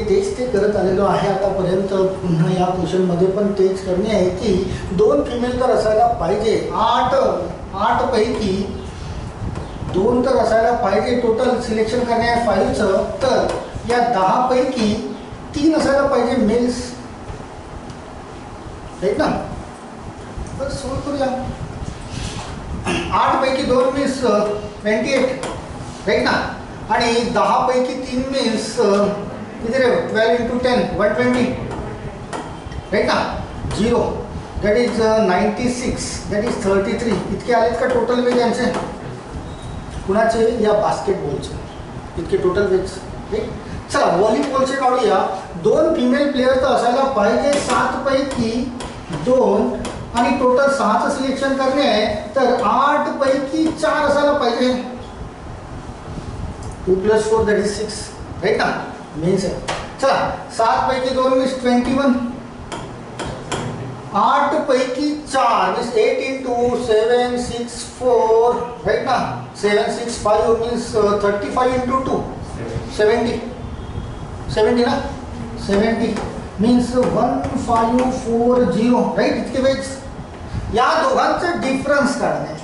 तेच ते करत आलेलो आहे आतापर्यंत. पुन्हा या क्वेश्चनमध्ये पण तेच करणे आहे की 2 फिमेल तर असायला पाहिजे. 8 पैकी 2 तर असायला पाहिजे. टोटल सिलेक्शन करणे आहे 5चं. तर या 10 पैकी 3 असायला पाहिजे मेल्स. राईट ना. तर सोल्व करूया. 8 पैकी 2 मीन्स 28. राईट ना. आणि 10 पैकी 3 मीन्स किती रे. 12 × 10 120. राईट ना. 0 दॅट इज 96. That is 33. इतके आलेत का टोटल वेज यांचे. कुणाचे. या बास्केटबॉलचे इतके टोटल वेज. राईट. चला व्हॉलीबॉलचे काढूया. 2 फिमेल प्लेयर तर असायला पाहिजे. 7 पैकी 2 आणि टोटल 6चं सिलेक्शन करणे आहे. तर 8 पैकी 4 असायला पाहिजे. 2 + 4 दॅट इज 6. राईट ना. मेन्स आहे. चला 7 पैकी 2 मीन्स 21. 8 पैकी 4 मीन्स 8 × 7 6 4. राईट ना. 7 6 5 मीन्स 35 × 2 70. 70 ना. 70 मीन्स 1540. राईट. इतके वेज. या दोघांचं डिफरन्स काढणे.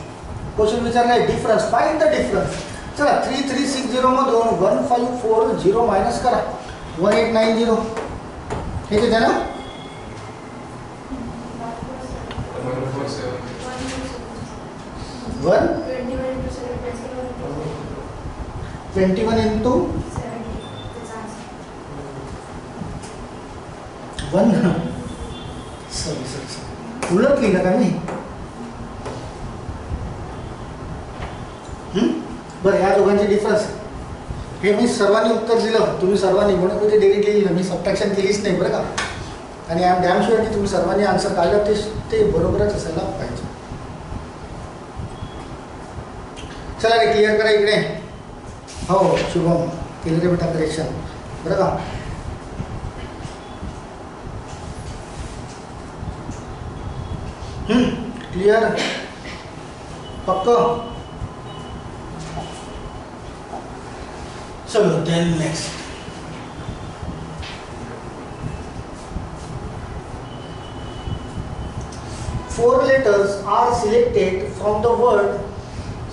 क्वेश्चन विचारला आहे डिफरन्स. Find the difference. चला 3360 मधून 1540 मायनस करा. 1890 हे किती आहे ना. 21 into 1. सॉरी उलट लिहिलं का मी. बरं या दोघांचे डिफरन्स हे मी सर्वांनी उत्तर दिलं. तुम्ही सर्वांनी म्हणून मी ते डिरेक्टली लिहिलं. मी सबट्रॅक्शन केलीच नाही बरं का. आणि आय एम डॅम शुअर की तुम्ही सर्वांनी आन्सर काढलं ते बरोबरच असायला पाहिजे. चला रे क्लिअर करा इकडे. हो शुभम केलं रे बेटा करेक्शन बरं का. क्लिअर पक्क. चलो then next. Four letters are selected from the word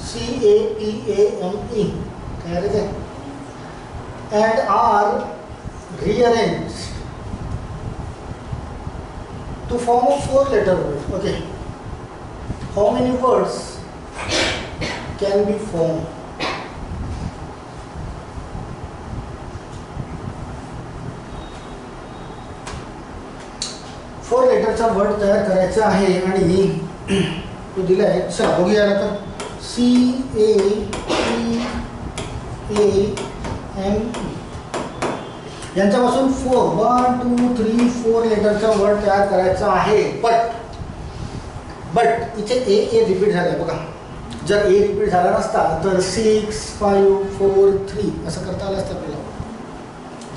CAPAME and are rearranged to form a 4-letter word. Okay. How many words can be formed? Four लेटरचा वर्ड तयार करायचा आहे आणि तो दिला आहे. चला बघूया आता. CAPAME यांच्यापासून 1 2 3 4 लेटरचा वर्ड तयार करायचा आहे. बट इथे ए रिपीट झालाय बघा. जर ए रिपीट झाला नसता तर 6 5 4 3 असं करता आलं असतं आपल्याला.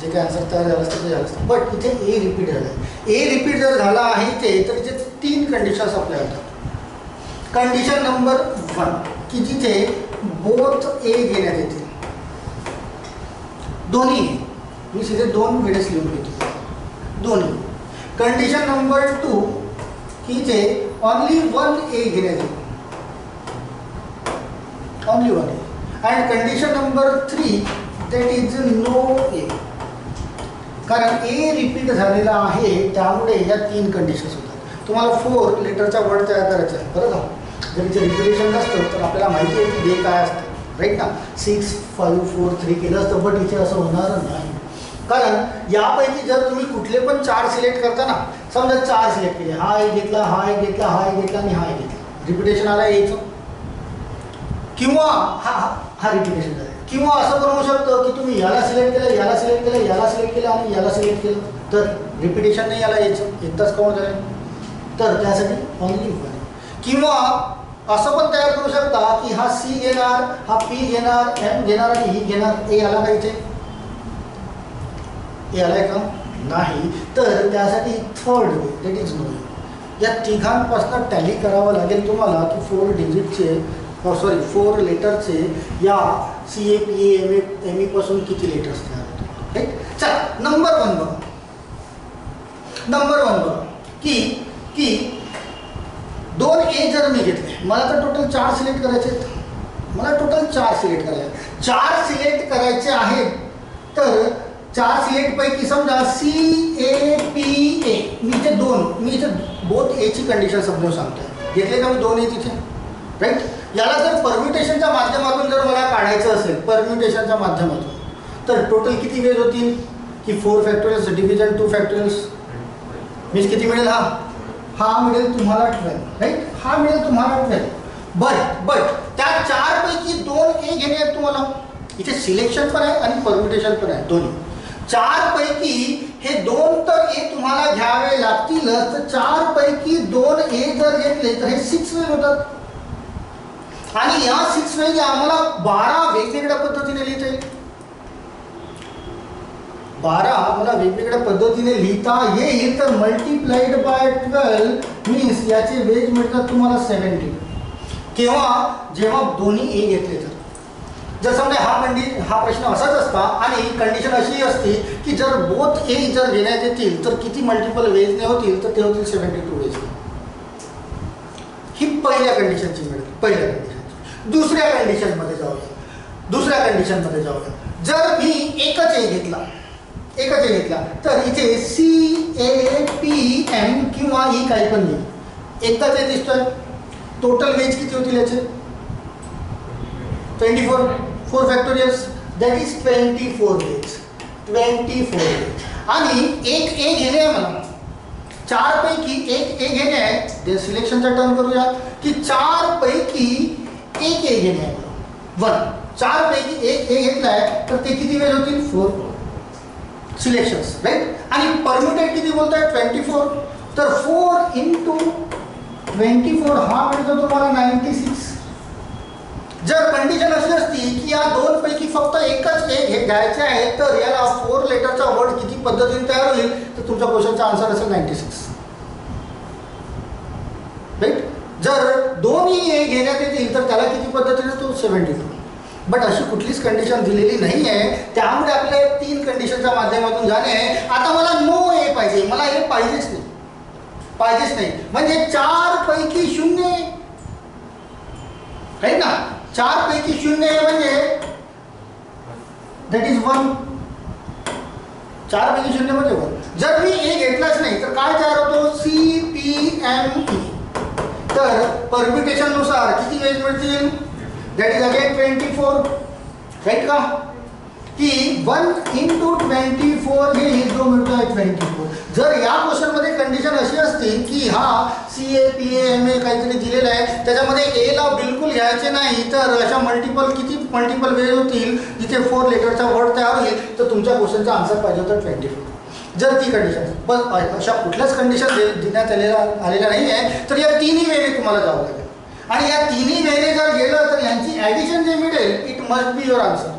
जे काय आन्सर तयार झालं असतं ते झालं असतं. बट इथे ए रिपीट झालं आहे. ए रिपीट जर झाला आहे ते तर इथे 3 कंडिशन्स अप्लाय होतात. कंडिशन नंबर 1 की जिथे बोथ ए घेण्यात येतील, दोन्ही. मी सीधे 2 वेळेस लिहून घेतो, दोन्ही. कंडिशन नंबर 2 की इथे ओनली 1 ए घेण्यात येईल, only 1 A. And condition number 3 that is no A. कारण ए रिपीट झालेला आहे त्यामुळे या 3 कंडिशन्स होतात. तुम्हाला 4 लेटरचा वर्ड तयार करायचा आहे बरं का. जर इथे रिपिटेशन नसतं तर आपल्याला माहिती आहे की हे काय असतं, राईट ना. 6 5 4 3 केलं असतं, बट इथे असं होणार नाही. कारण यापैकी जर तुम्ही कुठले पण 4 सिलेक्ट करता ना, समजा 4 सिलेक्ट केले, हा एक घेतला, हा एक घेतला, हा एक घेतला आणि हा एक घेतला, रिपिटेशन आला यायचं. किंवा हा रिपिटेशन झालं. किंवा असं पण होऊ शकतं की तुम्ही याला सिलेक्ट केलं, याला सिलेक्ट केलं, याला सिलेक्ट केलं आणि याला सिलेक्ट केलं, तर रिपिटेशन नाही याला यायचं, एकदाच काउंट झालं. तर त्यासाठी ओनली 1. किंवा असं पण तयार करू शकता की हा सी घेणार, हा पी घेणार, एम घेणार आणि ही घेणार. ए आला का इथे? ए आलाय का? नाही. तर त्यासाठी third way that is no. या तिघांपासून टॅली करावं लागेल तुम्हाला की 4 डिजिटचे 4 लेटरचे या CAPAME पासून किती लेटर्स तयार होतात, राईट. चला नंबर 1 बघा. नंबर 1 बघा की 2 ए जर मी घेतले, मला तर टोटल 4 सिलेक्ट करायचे आहेत. मला टोटल 4 सिलेक्ट करायचे, 4 सिलेक्ट करायचे आहेत. तर 4 सिलेक्ट पैकी समजा CAPA, मी इथे बोथ एची कंडिशन समजून सांगतोय. घेतले का मी 2 ए तिथे, राईट. याला जर परम्युटेशनच्या माध्यमातून जर मला काढायचं असेल, परम्युटेशनच्या माध्यमातून, तर टोटल किती वेज होतील की 4 फॅक्टोरियल्स डिव्हिजन 2 फॅक्टोरियल्स, मीन्स किती मिळेल? हा मिळेल तुम्हाला 12, राईट. हा मिळेल तुम्हाला 12. बट त्या 4 पैकी 2 ए घेणे आहेत तुम्हाला. इथे सिलेक्शन पण आहे आणि परम्युटेशन पण आहे, दोन्ही. 4 पैकी हे 2 तर ए तुम्हाला घ्यावे लागतीलच. तर 4 पैकी 2 ए जर घेतले तर हे 6 वेज होतात. आणि या 6 वेज आम्हाला 12 वेगवेगळ्या पद्धतीने लिहिता येईल. 12 आम्हाला वेगवेगळ्या पद्धतीने लिहिता येईल. तर मल्टिप्लाइड बाय 12 मीन्स याचे वेज मिळतात तुम्हाला 70. जेव्हा दोन्ही ए घेतले तर. जर समजा हा प्रश्न असाच असता आणि कंडिशन अशी असती की जर बोथ ए जर घेण्यात येतील तर किती मल्टिपल वेजने होतील, तर ते होतील 72 वेज. ही पहिल्या कंडिशनची मिळेल, पहिल्या कंडिशन. दुसऱ्या कंडिशनमध्ये जाऊया. जर मी एकच ए घेतला तर इथे CAPM किंवा ही काही पण नाही, एकदाच ए दिसतोय. टोटल वेज किती होतील याचे? 24. 4 factorials that is 24 ways. 24 ways. आणि एक ए घेणे आहे मला. 4 पैकी एक ए घेणे आहे. ते सिलेक्शनचा टर्न करूया की 4 पैकी एक ए घेणे आहे मला 1. 4 पैकी एक ए घेतलाय तर ते किती वेज होतील? 4 सिलेक्शन्स, राईट. आणि परम्युटेड किती बोलताय? 24. तर 4 into 24 हा मिळतो तुम्हाला 96. जर कंडिशन अशी असती की या 2 पैकी फक्त एकच ए घ्यायचे आहे तर याला 4 लेटरचा वर्ड किती पद्धतीने तयार होईल, तर तुमच्या क्वेश्चनचा आन्सर असेल 96, राईट. जर 2 ए घेण्यात येतील तर त्याला किती पद्धतीने तो 72. बट अशी कुठलीच कंडिशन दिलेली नाही आहे, त्यामुळे आपल्या 3 कंडिशनच्या माध्यमातून जाणे आहे. आता मला नो ए पाहिजे, मला ए पाहिजेच नाही. म्हणजे 4 पैकी 0, राईट ना. 4 पैकी 0 म्हणजे दॅट इज 1. 4 पैकी 0 म्हणजे 1. जर मी ए घेतलाच नाही तर काय तयार होतो? CPME. तर परम्युटेशन नुसार किती वेज मिळतील? दॅट इज अगेन 24, राईट का. की 1 × 24 हे ही जो मिळतो आहे 24. जर या क्वेश्चनमध्ये कंडिशन अशी असती की हा CA PA MA काहीतरी दिलेलं आहे, त्याच्यामध्ये A ला बिलकुल घ्यायचे नाही, तर अशा किती मल्टिपल वेज होतील जिथे 4 लेटरचा वर्ड तयार होईल, तर तुमच्या क्वेश्चनचा आन्सर पाहिजे होता 24. जर ती कंडिशन, पण अशा कुठल्याच कंडिशन देण्यात आलेल्या नाही आहे, तर या तिन्ही वेळी तुम्हाला जावं लागेल. आणि या तिन्ही वेळी जर गेलं तर यांची ॲडिशन जे मिळेल it must be your answer.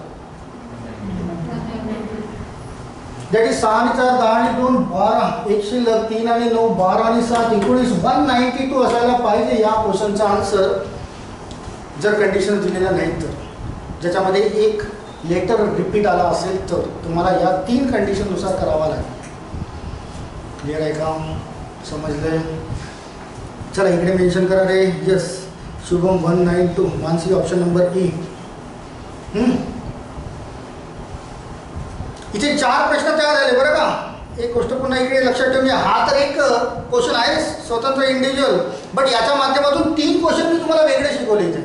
That is 6 आणि 4 10 आणि 2 12, 1 शिल्लक 3 आणि 9 12 आणि 7 19 192 असायला पाहिजे या क्वेश्चनचा आन्सर, जर कंडिशन दिलेल्या नाहीत तर. ज्याच्यामध्ये एक लेटर रिपीट आला असेल तर तुम्हाला या 3 कंडिशननुसार करावा लागेल. क्लिअर आहे का? समजलंय? चला इकडे मेन्शन करा रे. Yes, Shubham 192, Mansi option number E. इथे 4 प्रश्न तयार झाले बरं का. एक गोष्ट पुन्हा इकडे लक्षात ठेवून घ्या, हा तर एक क्वेश्चन आहे स्वतंत्र इंडिव्हिज्युअल, बट याच्या माध्यमातून 3 क्वेश्चन मी तुम्हाला वेगळे शिकवले इथे.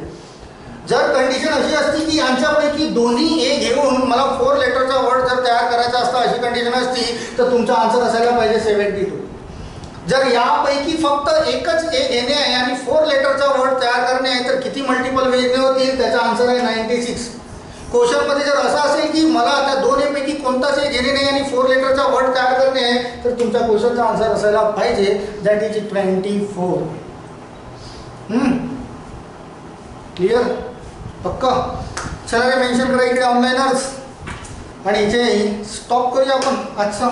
जर कंडिशन अशी असती की यांच्यापैकी दोन्ही A घेऊन मला 4 लेटरचा वर्ड जर तयार करायचा असता, अशी कंडिशन असती, तर तुमचा आन्सर असायला पाहिजे 72. जर यापैकी फक्त एकच A घेणे आहे आणि 4 लेटरचा वर्ड तयार करणे आहे, तर किती मल्टिपल वेजने होतील, त्याचा आन्सर आहे 96. क्वेश्चनमध्ये जर असं असेल की मला त्या 2 A पैकी कोणताच A घेणे नाही आणि 4 लेटरचा वर्ड तयार करणे आहे, तर तुमच्या क्वेश्चनचा आन्सर असायला पाहिजे दॅट इज 24. क्लिअर? पक्का? चला रे, मेन्शन करा इकडे ऑनलाईनर्स. आणि इथे स्टॉप करूया आपण आजचा.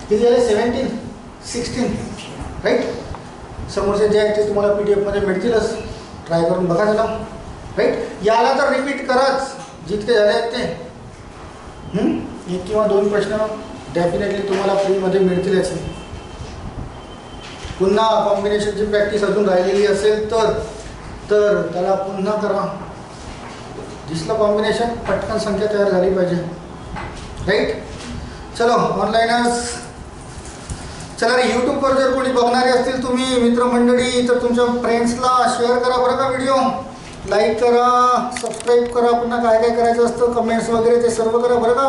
किती झाले? 17 16 राईट. समोरचे जे आहेत ते तुम्हाला PDF मध्ये मिळतीलच, ट्राय करून बघा त्याला. राईट. याला तर रिपीट कराच जितके झाले आहेत ते. 1 किंवा 2 प्रश्न डेफिनेटली तुम्हाला फ्रीमध्ये मिळतीलच. पुन्हा कॉम्बिनेशनची प्रॅक्टिस अजून राहिलेली असेल तर त्याला पुन्हा करा. दिसलं कॉम्बिनेशन, पटकन संख्या तयार झाली पाहिजे. राईट. चलो ऑनलाईनच. चला रे, यूट्यूबवर जर कोणी बघणारे असतील तुम्ही मित्रमंडळी, तर तुमच्या फ्रेंड्सला शेअर करा बरं का व्हिडिओ. लाईक करा, सबस्क्राईब करा, पुन्हा काय काय करायचं असतं, कमेंट्स वगैरे ते सर्व करा बरं का.